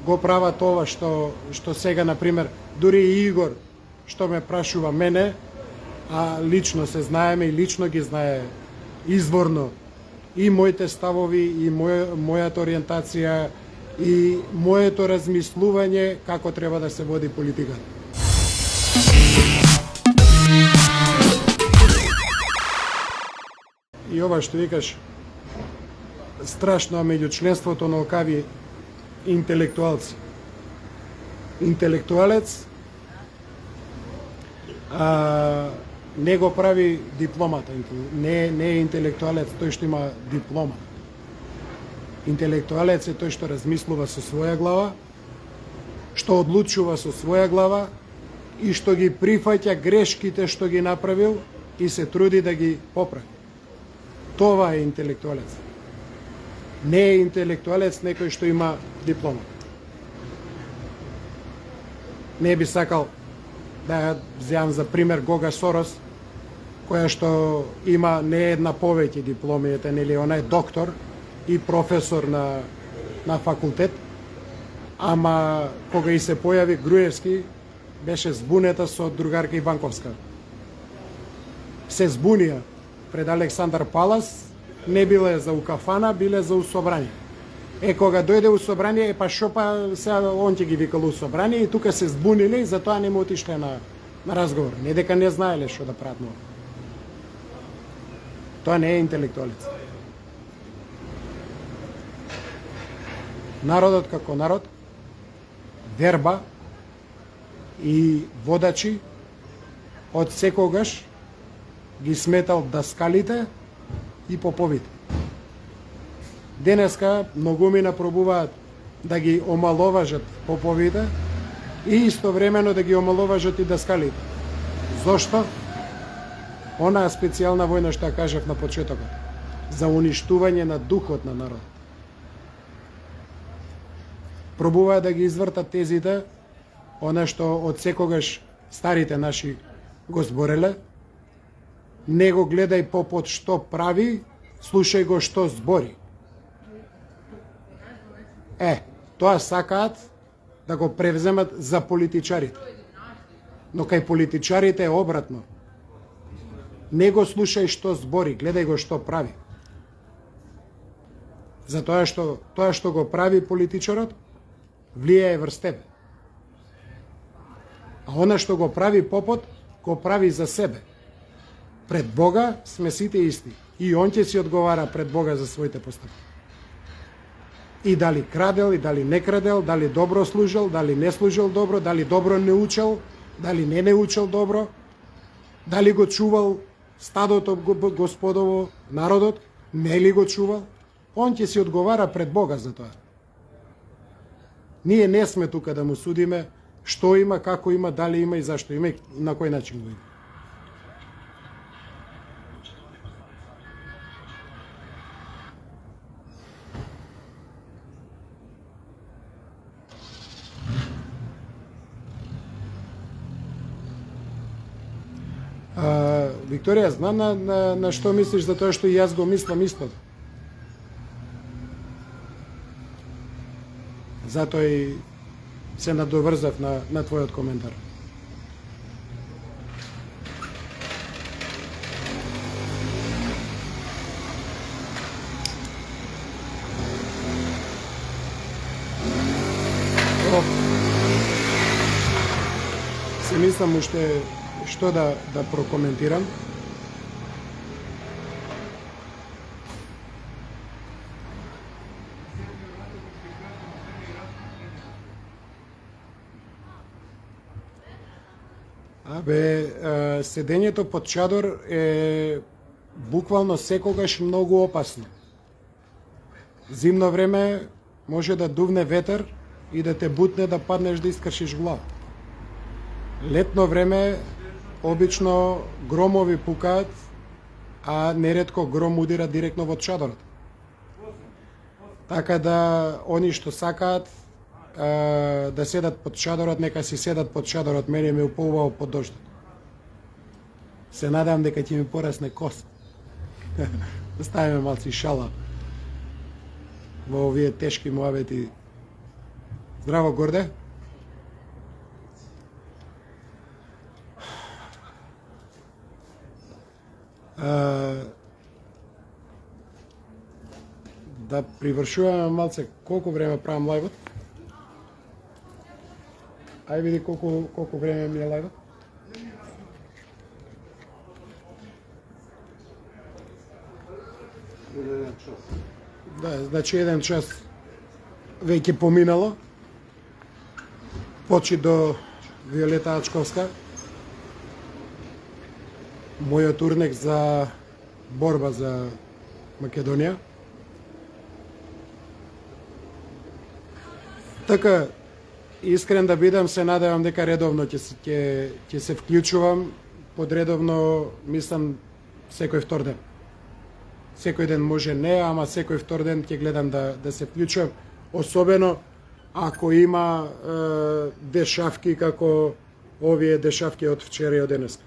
го прават ова што сега, например, дури и Игор, што ме прашува мене, а лично се знаеме и лично ги знае изворно и моите ставови, и мојата ориентација, и моето размислување како треба да се води политика. И ова што викаш, страшно меѓу членството на окави интелектуалци. Интелектуалец не го прави дипломата. Не е интелектуалец тој што има диплома. Интелектуалец е тој што размислува со своја глава, што одлучува со своја глава и што ги прифаќа грешките што ги направил и се труди да ги поправи. Това е интелектуалец. Не е интелектуалец некој што има диплома. Не би сакал да ја вземам за пример Гога Сорос, која што има не една повеќе дипломи, нели, она е доктор и професор на факултет, ама кога и се појави Груевски, беше збунета со другарка Иванковска. Се збунија пред Александар Палас, не биле за укафана, биле за усобрање. Кога дојде усобрање, па шо па сега он ќе ги викал усобрање и тука се збуниле и затоа не му отишле на разговор. Не дека не знаеле што да прават ново. Тоа не е интелектуалец. Народот како народ, верба и водачи од секогаш ги сметал даскалите и поповите. Денеска многумина пробуваат да ги омаловажат поповите и истовремено да ги омаловажат и даскалите. Зошто? Онаа специјална војна што ја кажав на почетокот, за уништување на духот на народот. Пробуваат да ги извртат тезите, она што од секогаш старите наши го збореле, не го гледај попот што прави, слушај го што збори. Тоа сакаат да го превземат за политичарите. Но кај политичарите е обратно. Не го слушај што збори, гледај го што прави. Затоа што тоа што го прави политичарот влијае врз тебе. А она што го прави попот, го прави за себе. Пред Бога сме сите исти. И он ќе си одговара пред Бога за своите постапки. И дали крадел, и дали не крадел, дали добро служил, дали не служил добро, дали добро не учел, дали не учел добро, дали го чувал стадото господово, народот, не ли го чувал, он ќе си одговара пред Бога за тоа. Ние не сме тука да му судиме што има, како има, дали има и зашто има и на кој начин го има. Викторија, знам на што мислиш за тоа што и јас го мислам истото. Затоа и се надоврзав на твојот коментар. знам уште што да прокоментирам. Седењето под чадор е буквално секогаш многу опасно. Зимно време може да дувне ветер и да те бутне да паднеш да искршиш глава. Летно време обично громови пукаат, а неретко гром удира директно во чадорот. Така да они што сакаат да седат под чадорот, нека си седат под чадорот, мене ми поубаво под дождот. Се надевам дека ќе ми порасне коса. Да ставиме малци шала во овие тешки муабети. Здраво, Горде. Да привршуваме малце колку време правам лајвот. Ај види колку време ми е лајвот. Да, значи 1 час веќе поминало. Почи до Виолета Ачковска. Мојот урнек за борба за Македонија. Така, искрен да бидам, се надевам дека редовно ќе се вклучувам. Подредовно, мислам, секој втор ден. Секој ден може не, ама секој втор ден ќе гледам да се вклучувам. Особено ако има дешавки како овие дешавки од вчера и од денеска.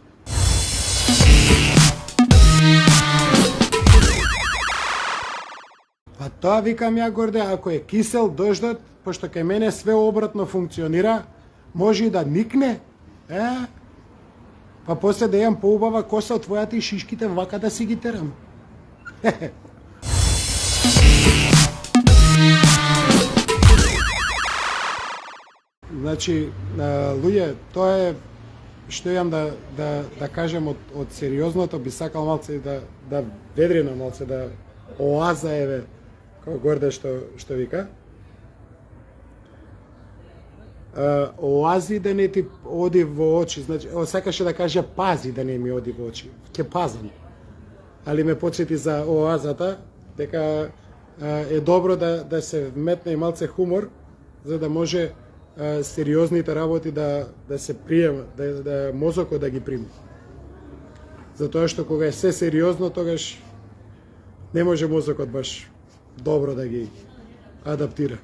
Па тоа викам ја, Горде, ако е кисел дождот, пошто кај мене све обратно функционира, може и да никне, па после да имам поубава коса од твојата и шишките вака да си ги терам. Значи, луѓе, тоа е што имам да кажем од сериозното, би сакал малце да ведрина малце, да оаза еве, како Горде што вика. Оази да не ти оди во очи, значи, сакаше да каже пази да не ми оди во очи, ќе пазам. Али ме подсети за оазата, дека е добро да се вметне и малце хумор, за да може сериозните работи да се приема, да мозокот да ги прима. Затоа што кога е се сериозно, тогаш не може мозокот баш добро да ги адаптира.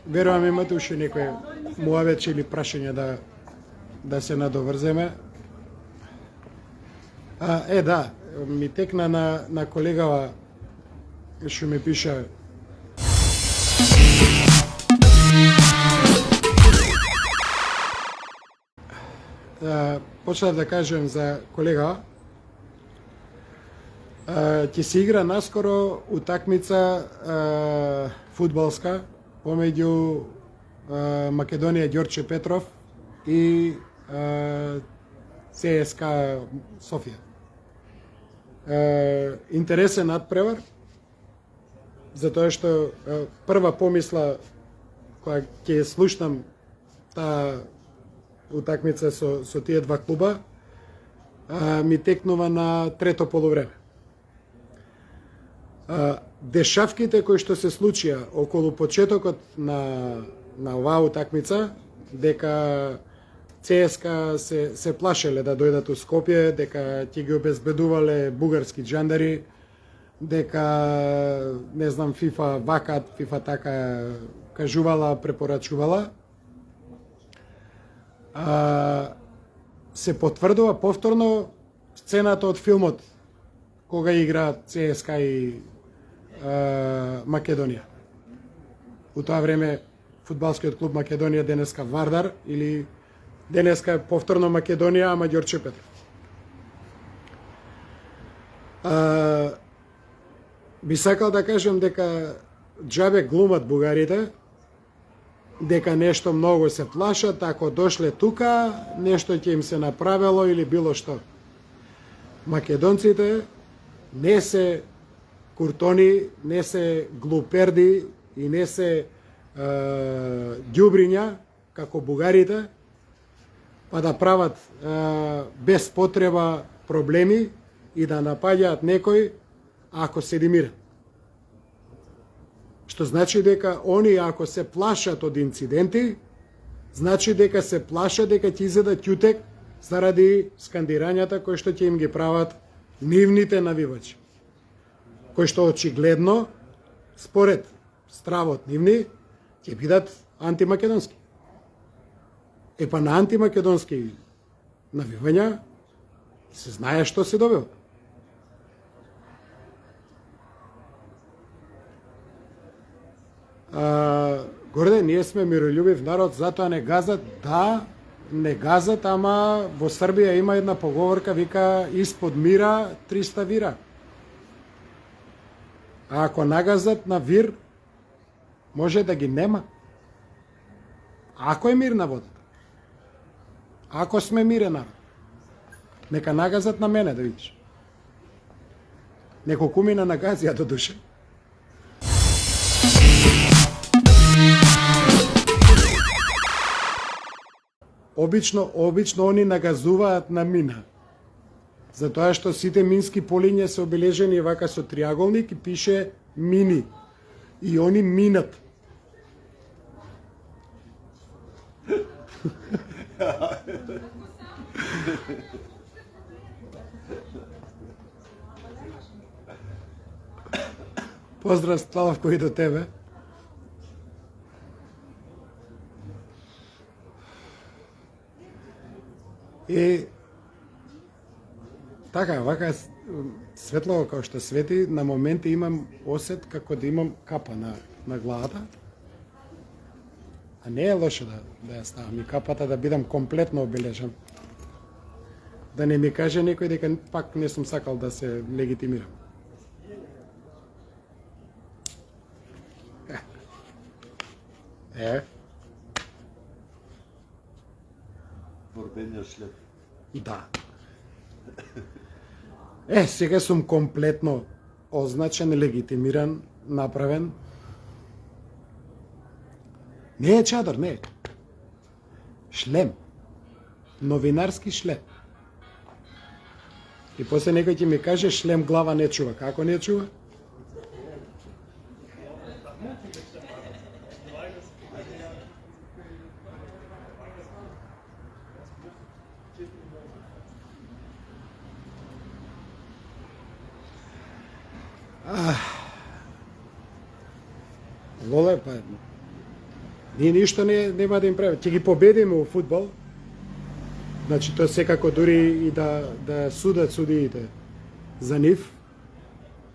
Верувам имате уште некој муавет или прашање да се надоврземе. Да, ми текна на колегава што ми пиша почнав да кажем за колега. Ќе се игра наскоро утакмица фудбалска помеѓу Македонија Ѓорче Петров и ЦСКА Софија. Интересен надпревар, затоа што прва помисла која ќе слушнам таа утакмица со тие два клуба ми текнува на трето полувреме. Дешавките кои што се случија околу почетокот на оваа утакмица, дека ЦСКА се плашеле да дојдат у Скопје, дека ќе ги обезбедувале бугарски џандари, дека, не знам, ФИФА вакат, ФИФА така кажувала, препорачувала. Се потврдува повторно сцената од филмот кога игра ЦСКА и Македонија. У тоа време фудбалскиот клуб Македонија, денеска Вардар, или денеска повторно Македонија, ама Ѓорче Петров. би сакал да кажем дека џабе глумат бугарите, дека нешто многу се плашат, ако дошле тука, нешто ќе им се направило или било што. Македонците не се куртони, не се глуперди и не се ѓубриња, како бугарите, па да прават без потреба проблеми и да напаѓаат некој ако седи мирен. Што значи дека они ако се плашат од инциденти, значи дека се плашат дека ќе изедат ќутек заради скандирањата кои што ќе им ги прават нивните навивачи. Кои што очигледно, според стравот нивни, ќе бидат антимакедонски. Па на антимакедонски навивања се знае што се добива. Горде, ние сме мирољубив народ, затоа не газат, да, не газат, ама во Србија има една поговорка, вика, испод мира 300 вира. А ако нагазат на вир, може да ги нема. Ако е мирна водата, ако сме мирен народ, нека нагазат на мене да видиш. Неколку мина нагазија до душа. Обично они нагазуваат на мина. Затоа што сите мински полиња се обележени вака со триаголник и пише мини. И они минат. Поздрав, Славко, и до тебе. И така, вака светло како што свети, на моменти имам осет како да имам капа на главата. А не е лошо да ја ставам и капата да бидам комплетно обележан. Да не ми каже некој дека пак не сум сакал да се легитимирам. Борбениот шлеп. Да. Сега сум комплетно означен, легитимиран, направен. Не е чадор, не е. Шлем. Новинарски шлем. И после некој ќе ми каже шлем глава не чува. Како не чува? Воле, па, ние ништо нема да им правим. Ќе ги победиме во фудбал. Значи, тоа секако дури и да судат судиите за нив,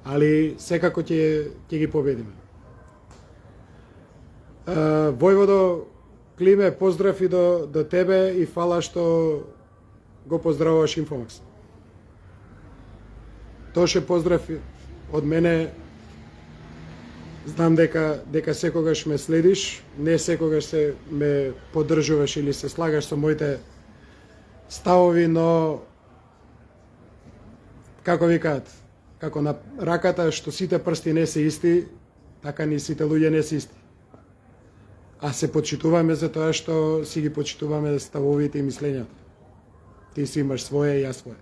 али секако ќе ги победиме. Војводо Климе, поздрав и до тебе и фала што го поздравуваш Инфомакс. Тоше поздрав од мене. Знам дека секогаш ме следиш, не секогаш се ме поддржуваш или се слагаш со моите ставови, но како викаат, како на раката што сите прсти не се исти, така ни сите луѓе не се исти. А се почитуваме за тоа што си ги почитуваме ставовите и мислењата. Ти си имаш своje и јас своje.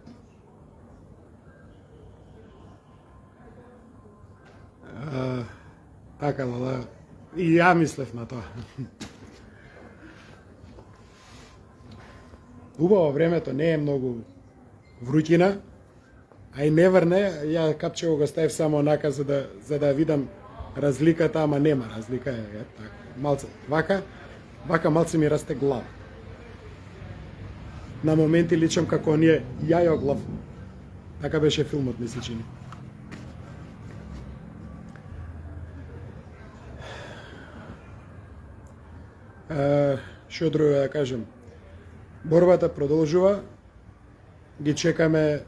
Така, Лала, и ја мислев на тоа. Убаво времето, не е многу вруќина, а и не врне, ја капчево го ставив само онака за да видам разликата, ама нема разлика, така. Малце, вака малце ми расте глава. На моменти личам како оние јајо глав. Така беше филмот, ми се чини. Што друго да кажем? Борбата продолжува. Ги чекаме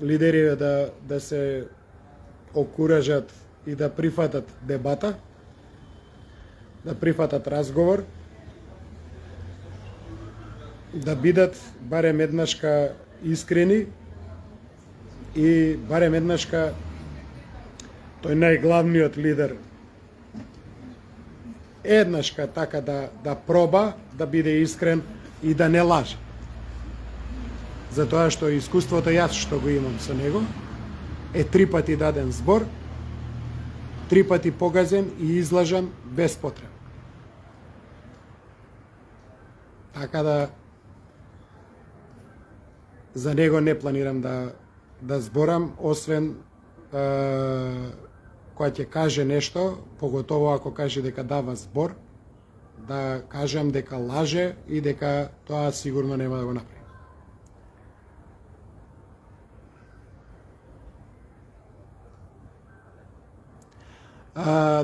лидерите да се окуражат и да прифатат дебата, да прифатат разговор, да бидат барем еднашка искрени и барем еднашка тој најглавниот лидер еднашка така да проба да биде искрен и да не лаже. Затоа што искуството јас што го имам со него е 3 пати даден збор, 3 пати погазен и излажан без потреба. Така да за него не планирам да зборам, освен кога ќе каже нешто, поготово ако каже дека дава збор, да кажам дека лаже и дека тоа сигурно нема да го направи.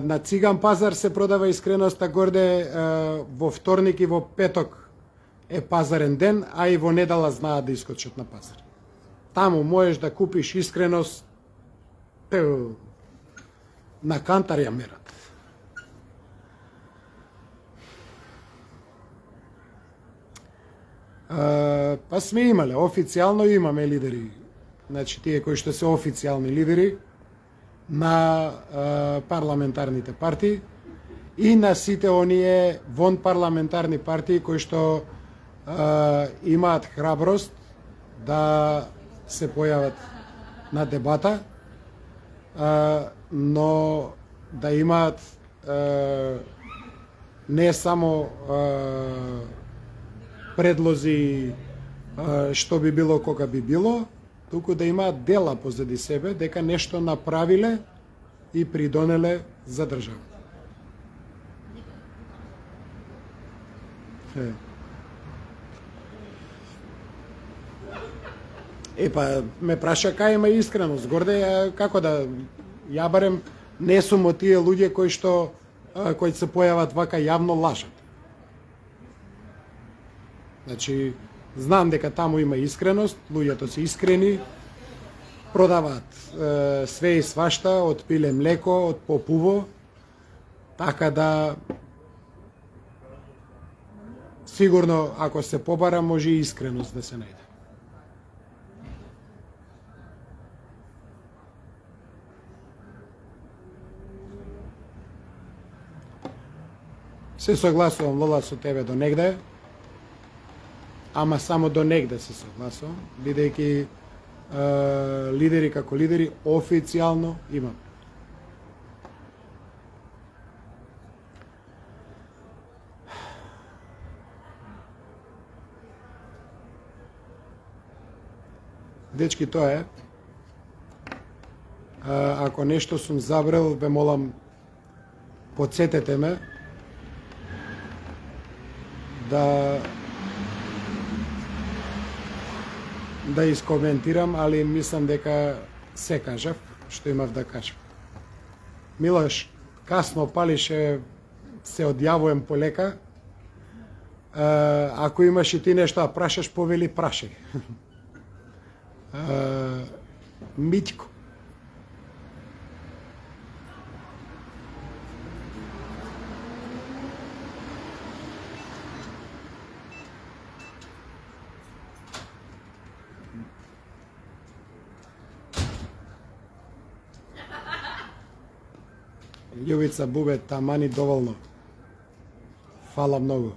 На Циган пазар се продава искреноста горде во вторник и во петок е пазарен ден, а и во недела знаат да искочат на пазар. Таму можеш да купиш искреност на кантар ја мерат. Па сме имале, официјално имаме лидери. Значи тие кои што се официјални лидери на парламентарните партии и на сите оние вон парламентарни партии кои што имаат храброст да се појават на дебата, но да имаат не само предлози што би било кога би било, туку да имаат дела позади себе дека нешто направиле и придонеле за држава. Па ме праша кај има искреност горде, како да ја барем не сум од тие луѓе кои се појават вака јавно лажат. Значи знам дека таму има искреност, луѓето се искрени, продаваат све и свашта, од пиле млеко, од попуво, така да сигурно ако се побара може и искреност да се најде. Се согласувам, Лола, со тебе до негде, ама само до негде се согласувам, бидејќи лидери како лидери официјално имам. Дечки, тоа е. Ако нешто сум забрал, ве молам, подсетете ме да искоментирам, али мислам дека се кажав што имав да кажам. Милош, касно палише, се одјавувам полека. Ако имаш и ти нешто да прашаш, повели прашај. Митјко. Љубица Бубе, тамани доволно. Фала многу.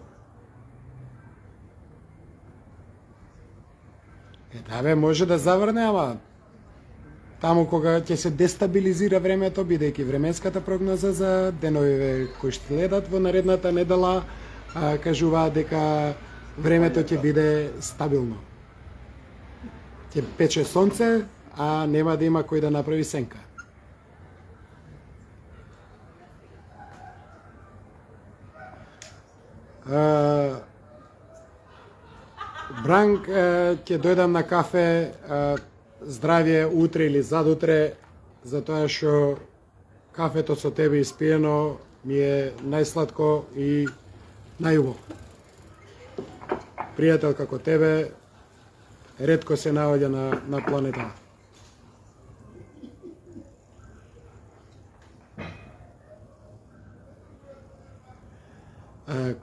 Да бе, може да заврне, ама таму кога ќе се дестабилизира времето, бидејќи временската прогноза за деновиве кои што следат во наредната недела кажуваат дека времето ќе биде стабилно. Ќе пече сонце, а нема да има кој да направи сенка. Бранк, ќе дојдам на кафе, здравје утре или задутре, затоа што кафето со тебе испиено ми е најсладко и најубаво. Пријател како тебе ретко се наоѓа на планетата.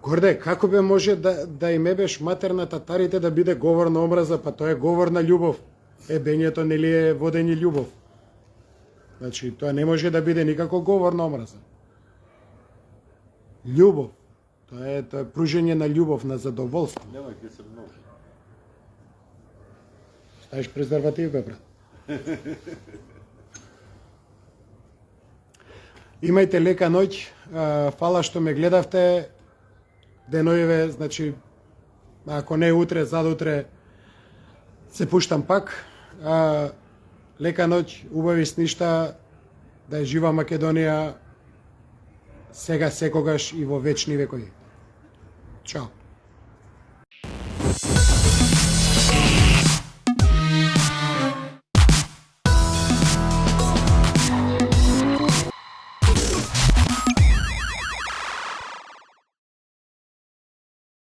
Горде, како бе може да им ебеш матер на татарите да биде говор на омраза, па тоа е говор на љубов. Ебењето нели е водење љубов. Значи, тоа не може да биде никако говор на омраза. Љубов. Тоа е пружење на љубов, на задоволство. Нема ќе се множи. Ставиш презерватив, бе, брат. Имајте лека ноќ. Фала што ме гледавте. Денојеве, значи, ако не утре, задутре, се пуштам пак. Лека ноќ, убави сништа, да е жива Македонија, сега, секогаш и во вечни векови. Чао.